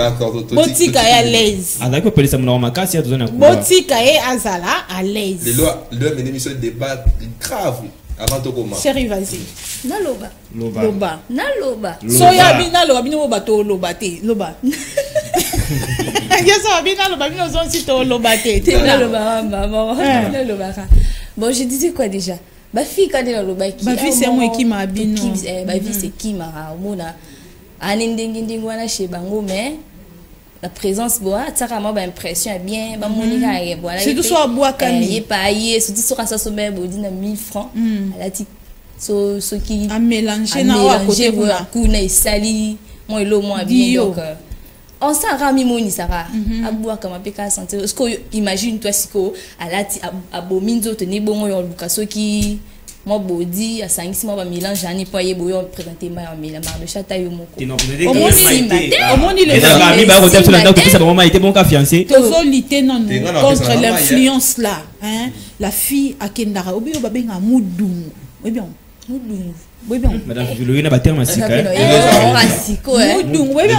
botika ya l'aise azako pelisa mna makasi ya tozona kwa botika e azala à l'aise le mene mission débat grave avant to comment chérie vas-y loba so ya bina loba bino bato loba te loba yesa bina loba bino zon si to loba te loba maman loba bon je disais quoi déjà ba fille quand elle loba qui ba fille c'est moi qui m'a bino ba fille c'est qui m'a mona anendingi wana chez bango mais la présence boa tsaka ma ba impression bien ba monika voilà c'est tout soit bois kami et pas hier surtout sur ça sommet bodina 1000 francs à la petite so qui a mélanger na wa côté kuna isali moi lo moi bien donc on s'en rami moni sara aboua comme peka santé est-ce que imagine toi siko alati abominzo teni bongo yo lukaso ki moi body a sangisi moi ba mélange ani pa ye boyo présenter ma mélange de chata yo moko au moni le ami ba hotel sur la date que ça maman était bon ka fiancé tozo lité non contre l'influence là hein la fille akendara obi yo babenga mudungu oui bien mudungu oui bien madame Julie na baterma sika on rasiko mudungu oui bien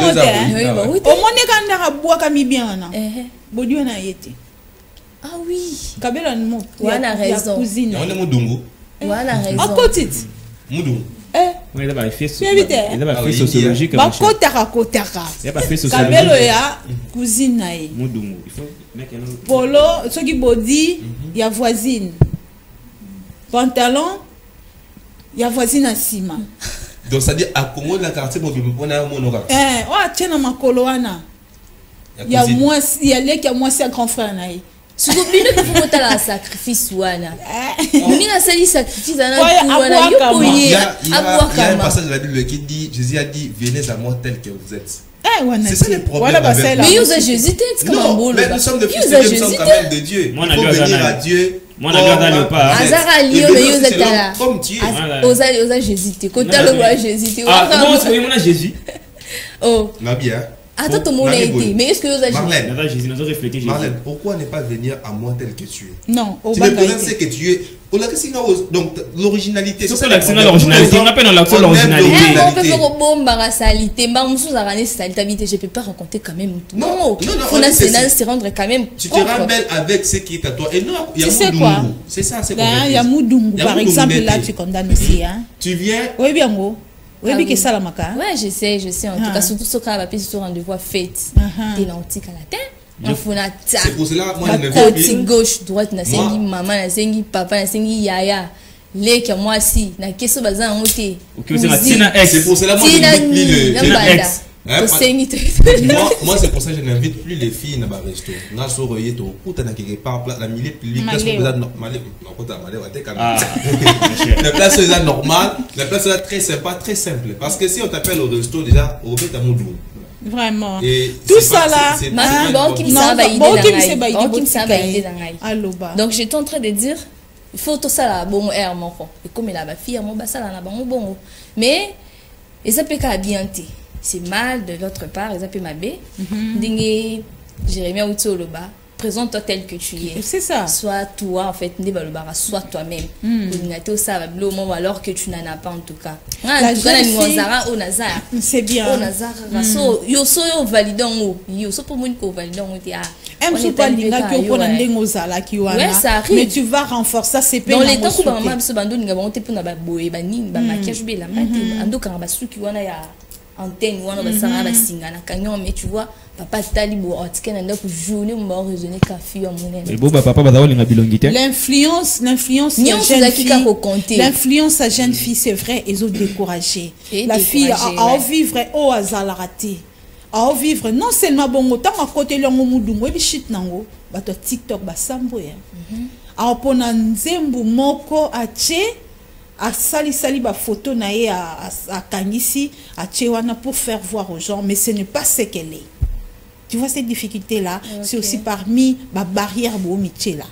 au moni kandara bois kami bien na bodio na yete ah oui kabela mo wana raison cousine on est mudungu voilà raison à petite mudungu on est là ba fait sociologique ba kotaka il y a pas fait sociologique kabelo ya cousine na ye mudungu il faut polo soki body ya voisine pantalon ya voisine à sima donc ça dit à Congo la quartier pour on a monoga wa tena makolo wana ya moi ya leki ya moi c'est grand frère na ye surtout bino faut que la sacrifice wana moni na sali sacrifice na wana yo koye aboua kama il y a un passage de la Bible qui dit Jésus a dit venez à moi tel que vous êtes. C'est ça le problème. Mais vous avez Jésus t'es comme un beau. Mais nous sommes de fils de Dieu, nous sommes quand même de Dieu. Il faut venir à Dieu. Moi na gardé pas. Azara lio mais vous êtes là. Comme tu es. Osa Jésus t'es. Côté le roi Jésus t'es. Ah non, c'est moi Jésus. Oh. Na bien. Attends, tout le monde a été. Mais est-ce que vous avez Marlène, pourquoi ne pas venir à moi tel que tu es? Non, tu le problème, c'est que tu es. Donc, l'originalité. C'est ça l'originalité. On appelle dans l'accent l'originalité. On peut faire bon salité. Je peux pas rencontrer quand même tout. Non, on a se rendre quand même. Tu te rends belle avec ce qui est à toi. Et non, il y a Moudungu. C'est ça, c'est quoi. Il y a Moudungu, par exemple, là, tu condamnes aussi. Tu viens. Oui, bien, gros. Oui, mais qu'est-ce que ça la maca? Ouais, je sais. En tout cas, surtout ce cas, va plus sur rendez-vous fête. T'es l'antique à la tête. C'est pour cela, moi, je ne veux plus. Gauche, droite, na sengi maman, na sengi papa, na sengi yaya. Les que moi si, na keso bazan monter. C'est pour cela, moi, je n'invite plus le ex. Moi, c'est pour ça que je n'invite plus les filles dans le resto. Na soroye to, putain na quelque part la milieu public, place normale, la place est normale, la place est très sympa, très simple. Parce que si on t'appelle au resto déjà, au fait à Moudou. Vraiment. Tout ça là. Donc j'étais en train de dire, il faut tout ça là, bon air mon frère. Et comme il a ma fille, mon bas ça là, bon. Mais et ça peut qu'à bien te. C'est mal de l'autre part, ils appellent ma bé. Dingue Jérémie Outoloba. Présente-toi tel que tu es. C'est ça. Soit toi, en fait, soit toi-même. Ou alors que tu n'en as pas, en tout cas. La jeune fille, c'est bien. Yo so validant. Yo so pour moi qu'on validant. Mais tu vas renforcer ça. C'est dans les temps où maman se bande, nous avons été pour la boue, maquillage, la antenne ou on va s'arrêter à singa na canyon, mais tu vois papa talibo article na pour journée on va raisonner café à mon et bon papa va d'avoir bilongité l'influence à jeune fille c'est vrai ils ont découragé la fille à vivre au hasard raté à vivre non seulement bon autant à côté longo mudungo et shit nango ba to TikTok ba sambo ya a pona nzembu moko ache à sali ba photo na ye à kangisi à tchewana pour faire voir aux gens, mais ce n'est pas ce qu'elle est. Tu vois cette difficulté là, c'est aussi parmi ba barrière bo métier là.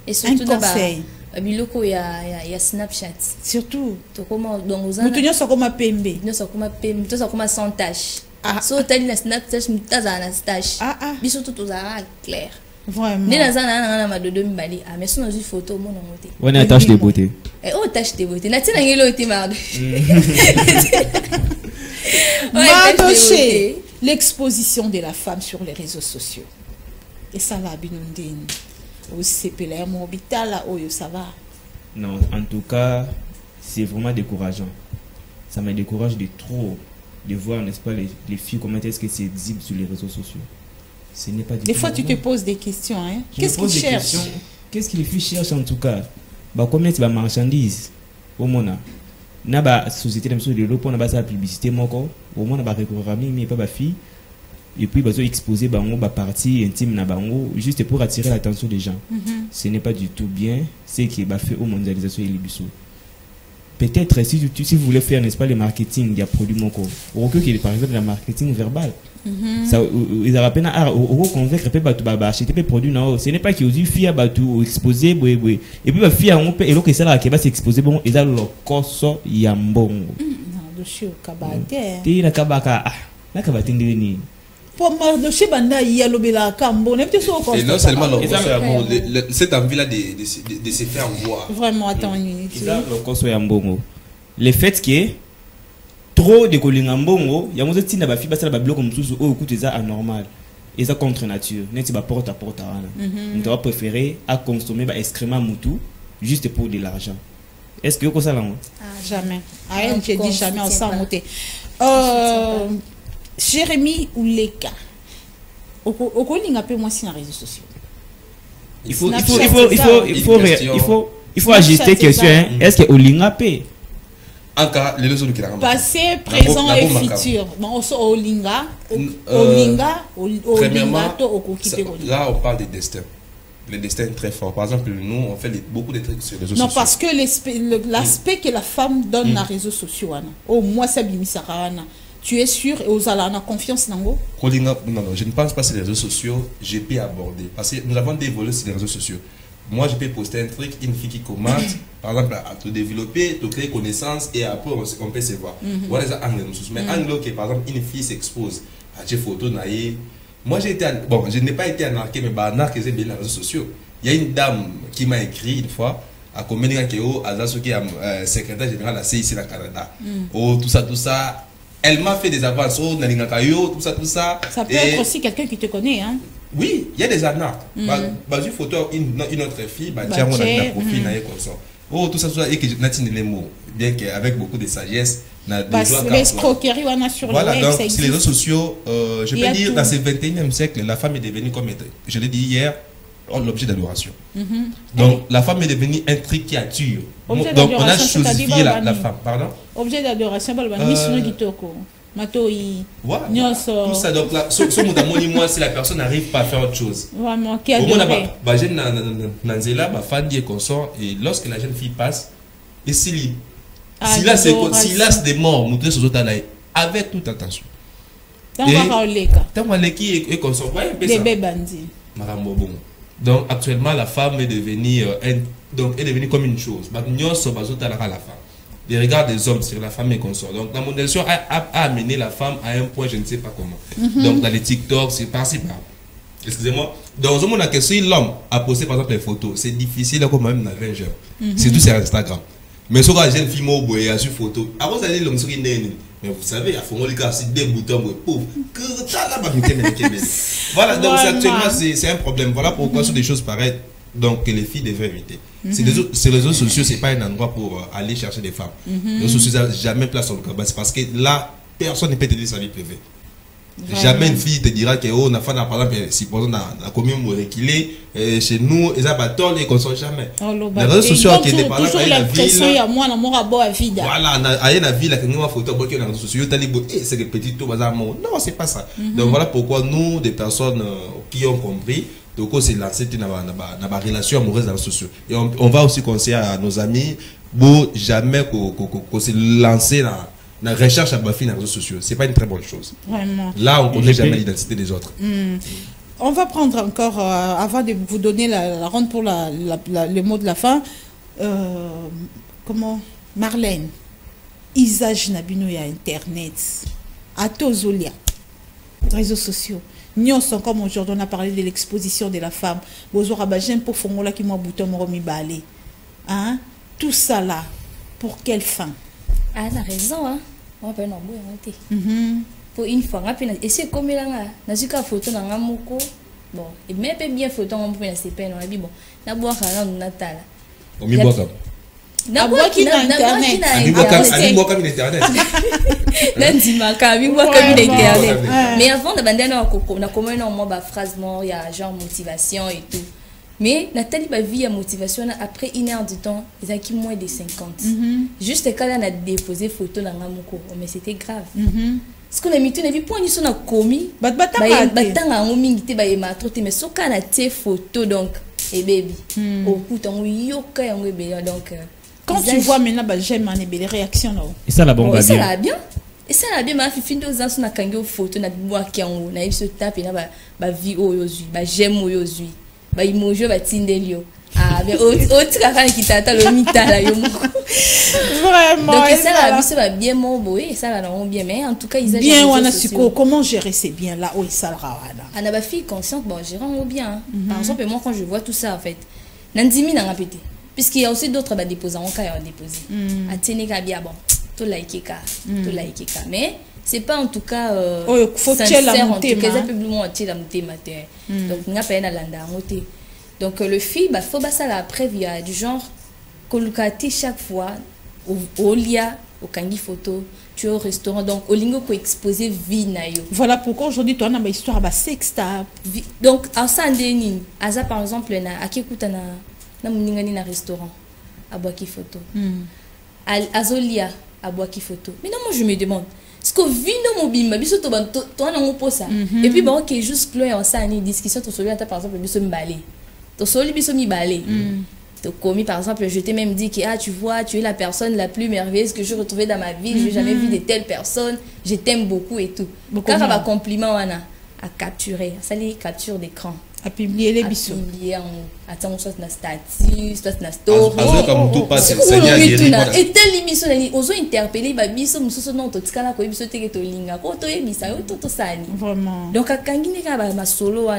Et surtout un conseil. Biloko il y a Snapchat. Surtout. To comment donc vous avez. Nous sommes comme PMB. Nous sommes comme PMB, nous sommes comme sans tâche. So tali na Snapchat, nous t'as na tâche. Biso tout aux clair. Vraiment. Mais si on a une photo, on a tâche de beauté. Et on tâche de beauté. N'a-t-il pas été marre? L'exposition de la femme sur les réseaux sociaux. Et ça va bien. Aussi, ça va. Non, en tout cas, c'est vraiment décourageant. Ça me décourage de trop de voir, n'est-ce pas, les filles, comment est-ce que c'est visible sur les réseaux sociaux. Ce n'est pas des fois, tu te poses des questions. Hein? Qu'est-ce qu'ils cherchent? Qu'est-ce que les filles cherchent en tout cas? Combien de marchandises au monde? Na ba société de l'eau na ba sa publicité moko au moins na ba réclamé mais pas ba fille et puis ba exposer bango ba partie intime na bango juste pour attirer l'attention des gens. Ce n'est pas du tout bien, c'est qui ba fait aux mondialisation et libiso. Peut-être si vous voulez faire n'est-ce pas le marketing il y a produit moko ou que par exemple le marketing verbal. Ça ils a rappelé au convaincre peut ba acheter des produits non ce n'est pas qui aussi fille ba tout exposer et puis ba fille on peut et que ça là qui va s'exposer bon ils a le koso yambongo non dossier kabate ti na kabaka na kabate ndeni pour moi dossier banda yalobela kambo ne peut so et non seulement cette envie là de se faire voir vraiment attends le koso yambongo le fait que trop de kolingambongo ya mozo tinda ba fi basala ba bloc mususu o écoute ça anormal et ça contre nature neti ba porte à porte wana on doit préférer à consommer ba excrément mutu juste pour de l'argent. Est-ce que vous ça là jamais je dis jamais on s'en monter Jérémie ou Leka au kolinga pe moi si na réseaux sociaux il faut ajuster question est-ce que olinga pe passé, présent et futur. Bon, Olinga, là, on parle des destins. Le destin est très fort. Par exemple, nous, on fait beaucoup de trucs sur les réseaux sociaux. Non, parce que l'aspect que la femme donne aux réseaux sociaux, au moins, c'est bimisarana. Tu es sûr et aux alana confiance nango? Non, je ne pense pas sur les réseaux sociaux. J'ai pu aborder parce que nous avons dévoilé sur les réseaux sociaux. Moi, je peux poster un truc, une fille qui commente, par exemple, à te développer, te créer connaissance et après, on peut se voir. Voilà les angles. Mais angles, par exemple, une fille s'expose. j'ai photo naïe. Moi j'ai été bon, je n'ai pas été anarqué mais anarqué c'est bien les réseaux sociaux. Il y a une dame qui m'a écrit une fois à Komeninga Keo Azaso qui est secrétaire général à CIC au Canada. Oh tout ça. Elle m'a fait des avances oh Nalinga Kayo tout ça. Ça peut être aussi quelqu'un qui te connaît hein. Oui, il y a des anarques. Bah une photo une autre fille bah tiens on a un profil naïe comme ça. Oh tout ça et que Natine les mots bien qu'avec beaucoup de sagesse. L'escroquerie on a sur voilà, le web, donc sur les réseaux sociaux, je peux dire dans ce 21e siècle, la femme est devenue comme je l'ai dit hier, l'objet d'adoration. Donc la femme est devenue un truc qui attire. Donc on a chosifié la femme. Pardon? Objet d'adoration, tout ça donc là, moi si la personne n'arrive pas à faire autre chose. Vraiment, qui a adoré. Et lorsque la jeune fille passe, et si là c'est des morts, montrer sur autres avec toute attention. Donc actuellement la femme est devenue comme une chose. Les regards des hommes sur la femme et consort. Donc la modélisation a amené la femme à un point je ne sais pas comment. Donc dans les TikTok, c'est par-ci par. Excusez-moi. Dans un monde à si l'homme a posté par exemple les photos, c'est difficile comme même dans 20 heures. C'est tout sur Instagram. Mais sur la jeune fille il y a une photo. Avant ça dit l'homme sur une mais vous savez, à fond les gars, c'est des boutons pauvre. Voilà, donc actuellement c'est un problème. Voilà pourquoi sur des choses pareilles donc que les filles devraient éviter. Ces réseaux sociaux, c'est pas un endroit pour aller chercher des femmes. Les réseaux sociaux n'ont jamais place en cabane. C'est parce que là, personne ne peut te dire sa vie privée. Jamais une fille te dira que oh, na fana par exemple si par exemple na commune reculé chez nous et ça va tourner comme ça jamais. Les réseaux sociaux qui est par toujours l'impression il y a moi na mon rabo à vide. Voilà, na na ville que nous ma photo bloqué dans les réseaux sociaux tali bo c'est que petit tout bazar non, c'est pas ça. Donc voilà pourquoi nous des personnes qui ont compris donc c'est lancé dans la relation amoureuse dans les réseaux sociaux. Et on va aussi conseiller à nos amis pour jamais qu'on se lancer dans la recherche à Bafi dans les réseaux sociaux, c'est pas une très bonne chose. Vraiment. Là, on ne connaît jamais l'identité des autres. On va prendre encore, avant de vous donner la ronde pour le mot de la fin, comment Marlène, usage nabino ya Internet, à Tozolia, réseaux sociaux. Nous sommes comme aujourd'hui, on a parlé de l'exposition de la femme. Bonjour, j'aime pour Fongola qui m'a bouton mi balé. Hein? Tout ça là, pour quelle fin? Ah, elle a raison, hein. On peut en boire, pour une fois, et c'est comme là, n'a pas photo dans un moko. Bon, et même bien photo, on peut se peine, on a dit bon, n'a boire à Natal. On m'y boit comme. N'a boire qui n'a internet. N'a boire comme internet. N'a dit ma cam, boire comme internet. Mais avant de bander on a comme une phrase mort, il y a genre motivation et tout. Mais Nathalie va vivre motivation après 1 heure de temps, ils ont qui moins de 50. Juste quand on a déposé photo dans la moko, mais c'était grave. Ce qu'on a mis tout, on a vu point ils sont commis. Batanga on mingité ba ema troté mais so kana té photo donc et baby. Au coup on yoka on bébé donc quand tu vois maintenant bah j'aime les réactions là. Et ça la bombe bien. Et ça la bien. Et ça la bien ma fi fin 2 ans na kango photo na bois qui en na se taper na ba vie oyozui ba j'aime oyozui. Bah il mange va tindelio ah mais autre affaire qui t'attend le mita là yo vraiment donc ça la ça va bien mon boy ça va non bien mais en tout cas ils ont bien on a su comment gérer ces biens là où ça la wana ana ba fille consciente bon gérer bien par exemple moi quand je vois tout ça en fait nandimi na répéter puisqu'il y a aussi d'autres déposants en cas à déposer à tenir bien bon tout like ka mais c'est pas en tout cas faut sincère en tout cas ça peut monter la monter matin donc n'a pas na landa monter donc le film bah faut ça la prévia du genre kolukati chaque fois au lia au kangi photo tu es au restaurant donc au lingo ko exposer vie na yo voilà pourquoi aujourd'hui toi na ba histoire ba sexta donc à ça ndeni aza par exemple na akikuta na muningani na restaurant à boaki photo azolia à boaki photo mais non moi je me demande ce que vino mobimba biso to na ngopo ça et puis bon OK juste clore en ça ni discussion to soli par exemple biso mbalé to soli biso mi balé to commis par exemple je t'ai même dit que ah tu vois tu es la personne la plus merveilleuse que j'ai retrouvée dans ma vie j'ai jamais vu de telle personne je t'aime beaucoup et tout car va compliment wana à capturer ça les capture d'écran à publier les bisous. Attends, soit na statut, soit na story. Comme tout passe, et tel émission, on a interpellé, bah, bisous, nous sommes dans tout ce cas-là, quoi, bisous, t'es que linga, quoi, toi, bisous, tout ça, vraiment. Donc, à Kangine, ma solo, à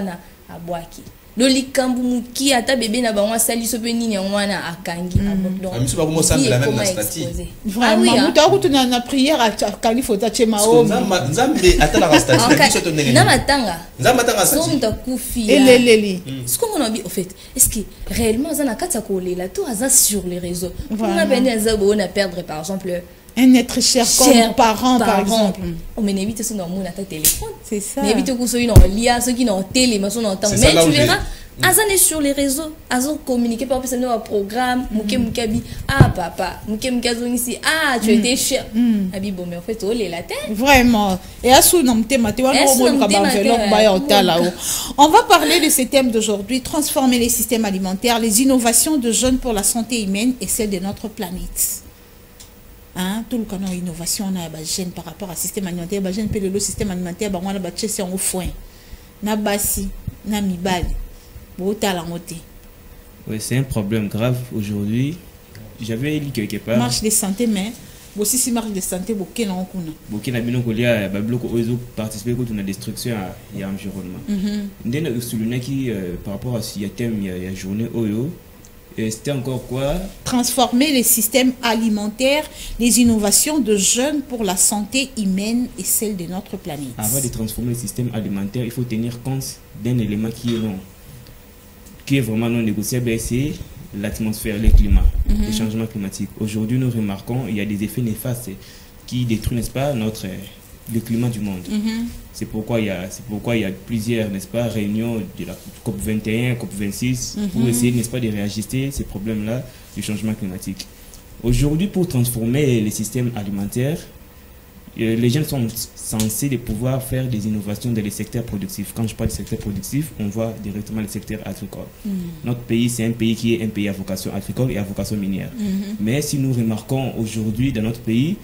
Boaki. Le likambu muki ata bébé na bango sali sopeni nyangwana akangi donc ami soba comment ça la même statue vraiment muta kutuna na prière à kalifota chema o nzambe ata la statue na matanga statue so mtakufi eleleli ce qu'on a dit au fait est-ce que réellement ça na kata kolela tout ça sur les réseaux on a besoin d'abo na perdre par exemple un être cher comme parent par exemple. On me évite ce nom à ta téléphone. C'est ça. Mais évite que ceux qui n'ont lien, ceux qui n'ont télé, mais sont en temps. Mais tu verras, Azan est sur les réseaux, Azan communiquer par exemple un programme, Mouké Moukabi, ah papa, Mouké Moukazon ici, ah tu étais cher. Abi bon mais en fait, oh les latins. Vraiment. Et à sous nom on va parler de ce thème d'aujourd'hui, transformer les systèmes alimentaires, les innovations de jeunes pour la santé humaine et celle de notre planète. Hein, tout le canon innovation on a gêne par rapport au système alimentaire, gêne peut le système alimentaire, on a battu au foin, na basi, na mibali, oui, c'est un problème grave aujourd'hui. J'avais lu quelque part. Marche de santé, mais aussi si marche de santé, beaucoup n'en connaissent. Beaucoup n'a bien connu à Babylone où participer à la destruction et à l'environnement. D'un souligner qui par rapport à ce thème il y a journée Oyo. C'était encore quoi? Transformer les systèmes alimentaires, les innovations de jeunes pour la santé humaine et celle de notre planète. Avant de transformer le système alimentaire, il faut tenir compte d'un élément qui est vraiment non négociable, c'est l'atmosphère, le climat, le changement climatique. Aujourd'hui, nous remarquons qu'il y a des effets néfastes qui détruisent, n'est-ce pas, le climat du monde. C'est pourquoi il y a plusieurs, n'est-ce pas, réunions de la COP21, COP26 pour essayer, n'est-ce pas, de réajuster ces problèmes-là du changement climatique. Aujourd'hui, pour transformer les systèmes alimentaires, les jeunes sont censés de pouvoir faire des innovations dans les secteurs productifs. Quand je parle de secteur productif, on voit directement le secteur agricole. Notre pays, c'est un pays qui est un pays à vocation agricole et à vocation minière. Mais si nous remarquons aujourd'hui dans notre pays,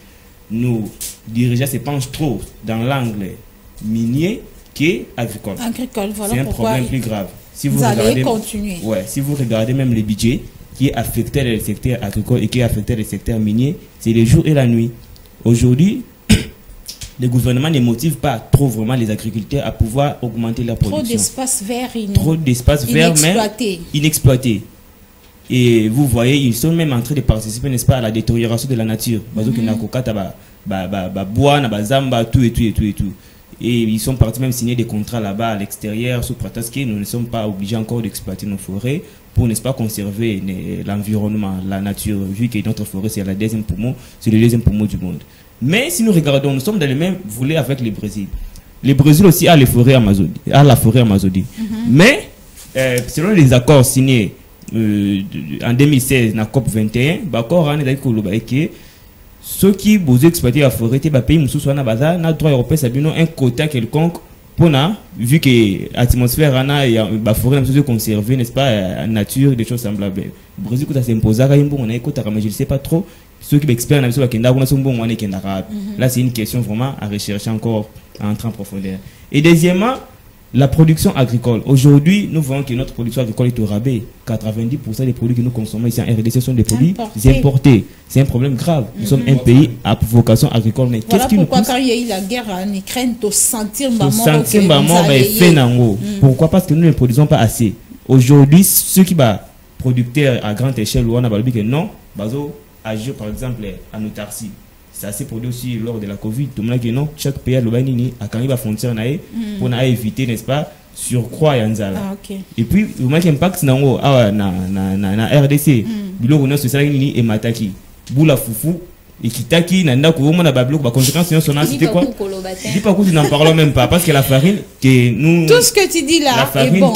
nos dirigeants se penchent trop dans l'angle minier qui est agricole. Voilà c'est un problème plus grave. Si vous allez continuer. Ouais, si vous regardez même les budgets qui affectaient le secteur agricole et qui affectaient le secteur minier, c'est le jour et la nuit. Aujourd'hui, le gouvernement ne motive pas trop vraiment les agriculteurs à pouvoir augmenter la production. Trop d'espace vert, mais inexploité. Et vous voyez, ils sont même en train de participer, n'est-ce pas, à la détérioration de la nature. Et ils sont partis même signer des contrats là-bas à l'extérieur, sous prétexte que nous ne sommes pas obligés encore d'exploiter nos forêts pour, n'est-ce pas, conserver l'environnement, la nature, vu que notre forêt, c'est le deuxième poumon du monde. Mais si nous regardons, nous sommes dans le même volet avec le Brésil. Le Brésil aussi a la forêt Amazonie. Mais, selon les accords signés en 2016 dans la COP21, ceux qui vous exploiter la forêt, le droit européen a un quota quelconque pour vu que l'atmosphère la forêt est conservée, n'est-ce pas, la nature, des choses semblables. Le Brésil a imposé mais je ne sais pas trop. Ceux qui experts là, c'est une question vraiment à rechercher encore, à entrer en profondeur. Et deuxièmement, la production agricole. Aujourd'hui, nous voyons que notre production agricole est au rabais. 90% des produits que nous consommons ici en RDC sont des produits importés. C'est un problème grave. Nous sommes un pays à vocation agricole. Mais voilà pourquoi quand il y a eu la guerre en Ukraine, tu sentir pourquoi? Parce que nous ne produisons pas assez. Aujourd'hui, ceux qui sont producteurs à grande échelle, on a dit que non, agir par exemple en autarcie. Ça s'est produit aussi lors de la Covid. Tout le monde dit non, chaque pays a le banini à quand il va frontière pour éviter, n'est-ce pas, surcroît yanzala. Et puis le manque impact na RDC. Bilo on a ce salaire ni et mataki. Boula foufou et kitaki nanda ko mona bablo ba conséquence sur c'était quoi? Dis pas que tu n'en parlons même pas parce que la farine que nous tout ce que tu dis là est bon.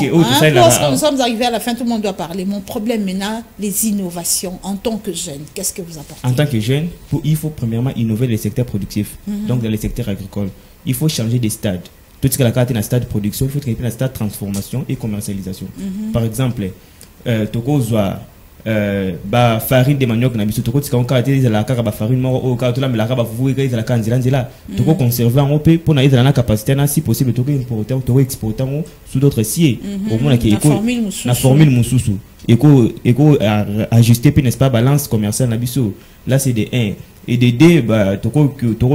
Lorsque nous sommes arrivés à la fin, tout le monde doit parler. Mon problème maintenant, les innovations en tant que jeune, qu'est-ce que vous apportez? En tant que jeune, il faut premièrement innover les secteurs productifs. Donc dans les secteurs agricoles, il faut changer des stades. Tout ce que la carte est un stade de production, il faut créer un stade de transformation et commercialisation. Par exemple, Tokozwa ba farine de manioc na biso toko tika okate ezala kaka ba farine moko okaka to la melaka ba fufu ezala ka nzela toko conserver en op pour na ezala na capacité na si possible toko importer toko exporter sous d'autres sié au moins que na formule mususu éco ajuster puis n'est-ce pas balance commerciale na biso là c'est de 1 et de 2 bah toko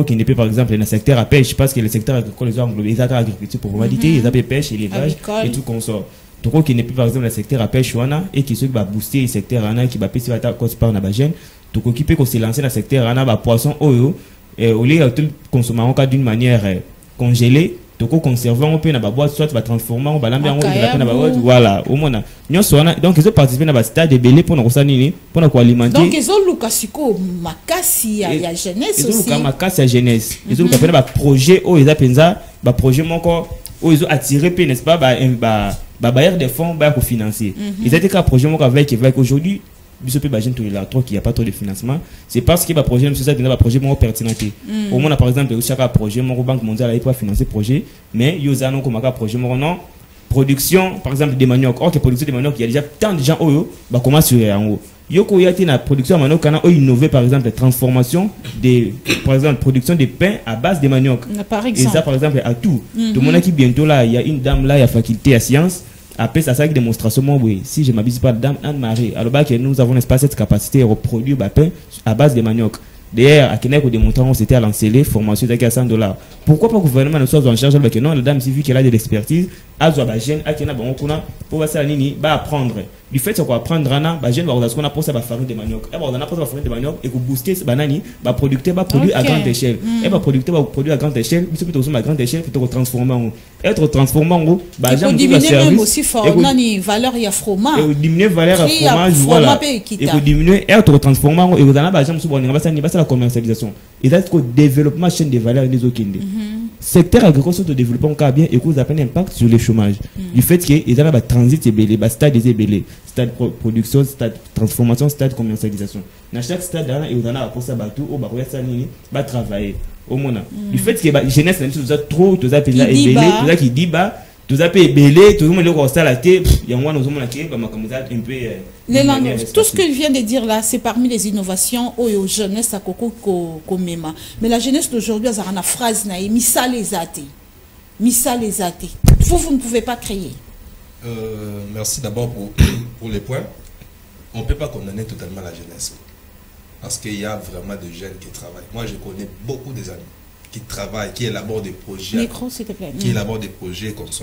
qui ne peut par exemple dans le secteur à pêche parce que le secteur agricole les englobé les agriculture pour validité les appels pêche élevage et tout consort toko qui ne peut par exemple le secteur à pêche wana et qui va booster le secteur ana qui va passer à cause par na bagène toko qui peut se lancer dans le secteur ana ba poisson oyo au lieu de consommer en cas d'une manière congelée toko conserver on peut na ba boîte soit va transformer on ba lamber on va na ba boîte voilà au moins nyonso wana donc ils ont participé na ba stade de belé pour na kosa nini pour na ko alimenter donc ils ont lukasiko makasi ya jeunesse aussi ils ont makasi ya jeunesse ils ont kapena ba projet o ils a penza ba projet moko o ils ont attiré pe n'est-ce pas ba bailleurs de fonds ba ko financer ils étaient qu'un projet moko avec aujourd'hui biso pe ba jeune tout là trop qu'il y a pas trop de financement c'est parce que ba projet même ça ba projet moko pertinent au moins par exemple chaque projet moko banque mondiale a pas financer projet mais yozano comme un projet moko non production par exemple des manioc or que production des manioc il y a déjà tant de gens oyo ba commence sur en haut yoko yati na production manioc kana o innover par exemple transformation des par exemple production de pain à base de manioc et ça par exemple à tout le monde qui bientôt là il y a une dame là il y a faculté à sciences après ça c'est une démonstration moi oui si je m'abuse pas dame Anne-Marie alors bah que nous avons pas cette capacité à reproduire pain à base de manioc d'ailleurs à Kenya pour démontrer on s'était à lancer les formations à $100 pourquoi pas le gouvernement ne soit en charge avec non la dame si vu qu'elle a de l'expertise à zo ba jeune à Kenya bon on a pour va ça nini va apprendre du fait qu'on apprendre ana ba jeune va qu'on a pour ça ba farine de manioc et on a pour ça farine de manioc et que booster banani ba producteur ba produire à grande échelle et ba producteur va produire à grande échelle mais plutôt à grande échelle plutôt transformer en être transformé en ba jeune diminuer même aussi fort nani valeur ya fromage et diminuer valeur à fromage voilà et que diminuer être transformé en et on a ba jeune so bon ba ça ni ba ça la commercialisation et là que développement chaîne de valeur des okinde secteur agricole de développement car bien et cause à peine impact sur le chômage du fait que ils ont un transit ébélé stade des ébélés stade production stade transformation stade commercialisation dans chaque stade là ils ont pour ça bateau au baroya ça nini va travailler au moins du fait que jeunesse tout ça trop tout ça ébélé tout ça qui dit bas tout ça peut ébélé tout le monde le constat la tête il y a moi nous sommes là qui comme ça un peu les langues tout ce que je viens de dire là c'est parmi les innovations aux jeunesse à coco komema mais la jeunesse d'aujourd'hui a une phrase na misa les athées vous ne pouvez pas créer merci d'abord pour les points on ne peut pas condamner totalement la jeunesse parce qu'il y a vraiment de jeunes qui travaillent moi je connais beaucoup des amis qui travaillent, qui élaborent des projets, qui élaborent des projets comme ça.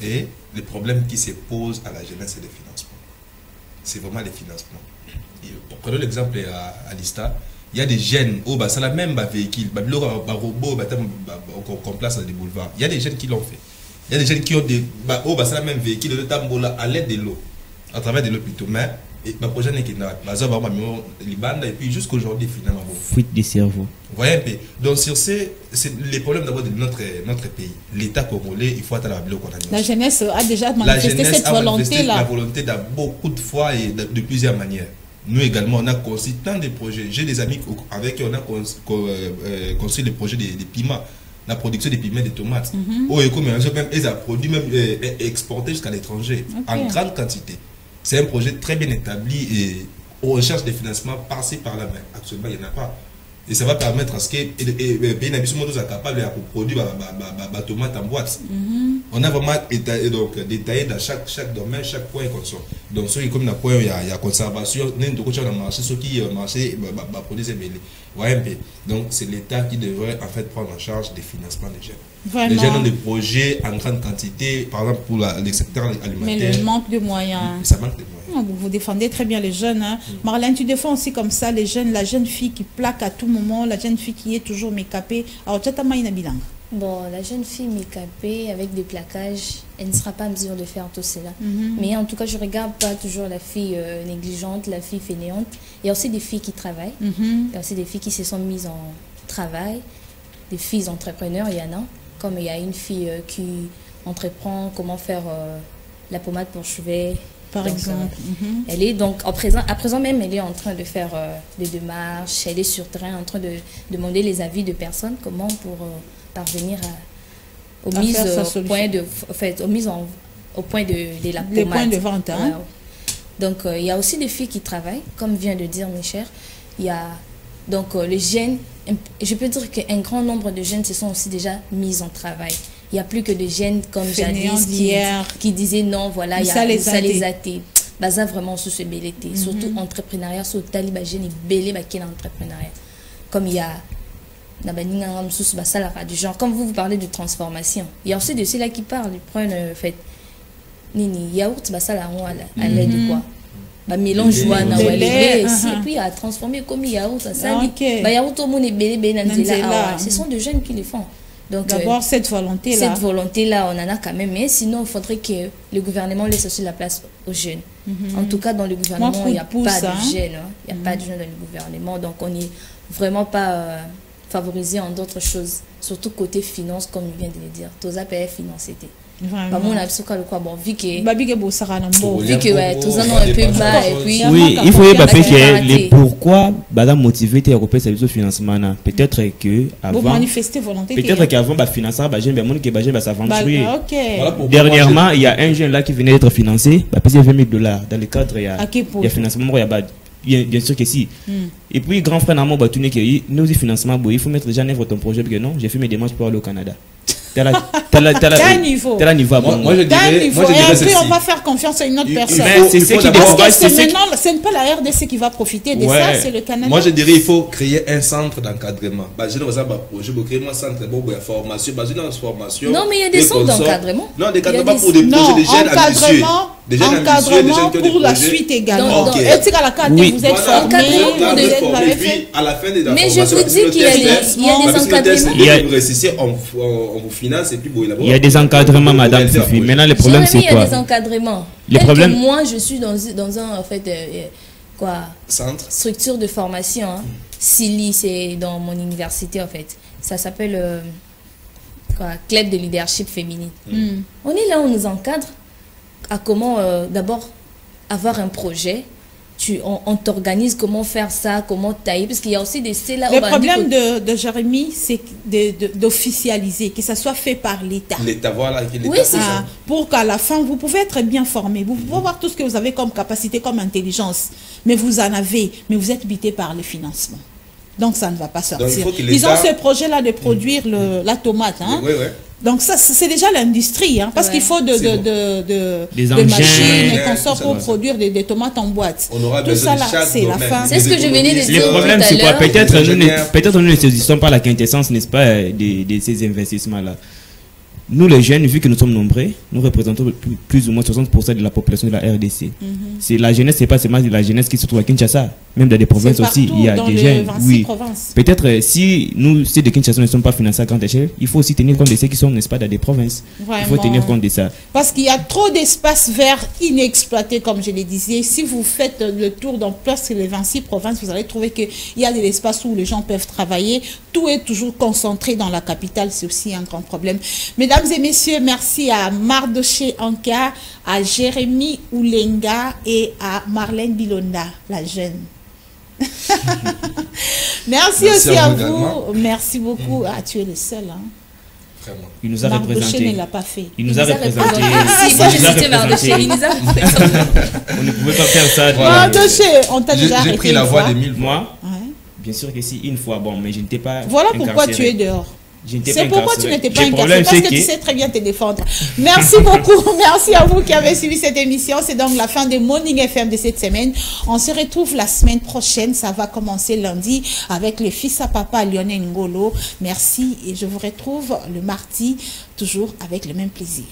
Et le problème qui se pose à la jeunesse, c'est le financement. C'est vraiment les financements. Prenons l'exemple à l'ISTA, il y a des jeunes, ça la même véhicule, robot, qu'on place dans des boulevards. Il y a des jeunes qui l'ont fait. Il y a des jeunes qui ont des, ça la même véhicule de tambola à l'aide de l'eau, à travers de l'hôpital. Mais le projet n'est qu'il n'a pas et puis jusqu'aujourd'hui finalement fuite des cerveaux. Voyez un peu. Donc sur c'est les problèmes d'abord de notre pays. L'État congolais, il faut attendre la jeunesse a déjà manifesté cette volonté là. La volonté de beaucoup de fois et de plusieurs manières. Nous également on a construit tant de projets. J'ai des amis avec qui on a construit des projets de piments. La production des piments, des tomates. Même ils ont produit même exporté jusqu'à l'étranger en grande quantité. C'est un projet très bien établi et on recherche des financements par-ci par-là, mais actuellement il n'y en a pas. Et ça va permettre à ce que les pays n'habituellement sont capables de produire des tomates en boîte. On a vraiment détaillé dans chaque domaine, chaque point comme ça. Donc, ceux qui comme dans point, il y a conservation, n'importe quoi dans le marché, ceux qui marché produisent des mêlés. Voyez un peu. Donc, c'est l'État qui devrait en fait prendre en charge des financements des jeunes. Vraiment. Les jeunes ont des projets en grande quantité, par exemple pour le secteur alimentaire. Mais il manque de moyens. Ça manque de moyens. Vous défendez très bien les jeunes. Hein. Marlène, tu défends aussi comme ça les jeunes, la jeune fille qui plaque à tout moment, la jeune fille qui est toujours mécapée. Alors, tu as une bilan. Bon, la jeune fille mécapée avec des plaquages, elle ne sera pas en mesure de faire tout cela. Mais en tout cas, je ne regarde pas toujours la fille négligente, la fille fainéante. Il y a aussi des filles qui travaillent. Il y a aussi des filles qui se sont mises en travail. Des filles entrepreneurs, il y en a. Comme il y a une fille qui entreprend comment faire la pommade pour cheveux. Par exemple. Elle est donc, à présent même, elle est en train de faire des démarches. Elle est sur terrain en train de demander les avis de personnes. Comment pour parvenir aux mises au point de la pommade. Les points de vente. Hein? Donc, il y a aussi des filles qui travaillent, comme vient de dire mes chers. Il y a donc les jeunes, je peux dire qu'un grand nombre de jeunes se sont aussi déjà mis en travail. Il n'y a plus que des jeunes comme jadis qui disaient non, voilà, il y a ça les athées. Ça vraiment sous ce belleté. Surtout entrepreneuriat, sur taliba jeune et belé qui est l'entrepreneuriat. Comme il y a du genre, comme vous parlez de transformation, il y a aussi de ceux-là qui parlent, ils prennent fait nini yaourt à l'aide de quoi mélange et puis à transformer comme yaourt yaourt au monde ce sont des jeunes qui le font. Donc d'abord cette volonté là on en a quand même, mais sinon il faudrait que le gouvernement laisse aussi la place aux jeunes. En tout cas dans le gouvernement il n'y a pas de jeunes, il n'y a pas de jeunes dans le gouvernement, donc on n'est vraiment pas favorisé en d'autres choses, surtout côté finance comme il vient de le dire. Tous les pays financés. Vu que tous un peu bas et puis oui, il faut que les pourquoi badam motivé à couper ce financement peut-être que avant manifester volonté peut-être qu'avant ba financer ba jeune monde que ba jeune ba s'aventurer. Dernièrement il y a un jeune là qui venait d'être financé ba payer $20,000 dans le cadre il y a financement il y a bien sûr que si. Et puis grand frère Namo Batouné qui nous dit financement il faut mettre déjà en œuvre ton projet parce que non j'ai fait mes démarches pour aller au Canada. Quel niveau? Moi je dirais ceci. On va faire confiance à une autre personne. Parce que maintenant, ce n'est pas la RDC qui va profiter de ça, c'est le Canada. Moi je dirais il faut créer un centre d'encadrement. Je vais créer un centre de formation. Non, mais il y a des centres d'encadrement. Non, d'encadrement pour des projets de jeunes ambitieux. Encadrement pour la suite également. Est-ce qu'à la carte vous êtes formé? Mais je vous dis qu'il y a des encadrements. Finance et puis bon, il y a des encadrements, madame Fifi. Maintenant, le problème, c'est quoi? Il y a des encadrements. Moi, je suis dans un en fait, centre, structure de formation. SILI, c'est dans mon université en fait. Ça s'appelle Club de leadership féminine. On est là, on nous encadre à comment d'abord avoir un projet. On t'organise comment faire ça, comment tailler, parce qu'il y a aussi des là. Le problème de Jérémy, c'est d'officialiser, que ça soit fait par l'État. L'État, voilà. Oui, c'est ça. Pour qu'à la fin, vous pouvez être bien formé, vous pouvez avoir tout ce que vous avez comme capacité, comme intelligence, mais vous en avez, mais vous êtes buté par le financement. Donc ça ne va pas sortir. Ils ont ce projet-là de produire la tomate. Oui. Donc ça, c'est déjà l'industrie, parce qu'il faut des machines et consorts pour produire des tomates en boîte. On aura tout ça là, c'est la fin. C'est ce que je venais de dire. Le problème c'est quoi? Peut-être nous ne saisissons pas la quintessence, n'est-ce pas, de ces investissements-là. Nous les jeunes, vu que nous sommes nombreux, nous représentons plus ou moins 60% de la population de la RDC. C'est la jeunesse, c'est pas seulement la jeunesse qui se trouve à Kinshasa, même dans des provinces aussi, il y a des jeunes. Oui. Peut-être si nous, ceux de Kinshasa ne sont pas financés à grande échelle, il faut aussi tenir compte de ceux qui sont, n'est-ce pas, dans des provinces. Vraiment. Il faut tenir compte de ça. Parce qu'il y a trop d'espaces verts inexploités, comme je le disais. Si vous faites le tour dans presque les 26 provinces, vous allez trouver qu'il y a de l'espace où les gens peuvent travailler. Tout est toujours concentré dans la capitale, c'est aussi un grand problème. Mesdames et messieurs, merci à Mardoché Anka, à Jérémy Oulenga et à Marlène Bilonda, la jeune. merci aussi à vous. Également. Merci beaucoup. Tu es le seul. Vraiment. Il nous a représenté. Ne l'a pas fait. Il nous a représenté. Il nous a représenté. On ne pouvait pas faire ça. Mardoché, on t'a déjà arrêté. J'ai pris la voix de 1000 fois. Bien sûr que si, une fois, bon, mais je n'étais pas. Voilà pourquoi tu es dehors. C'est pourquoi tu n'étais pas incarcéré, parce que tu sais très bien te défendre. Merci beaucoup, merci à vous qui avez suivi cette émission. C'est donc la fin de Morning FM de cette semaine. On se retrouve la semaine prochaine, ça va commencer lundi avec le fils à papa Lionel Ngolo. Merci et je vous retrouve le mardi, toujours avec le même plaisir.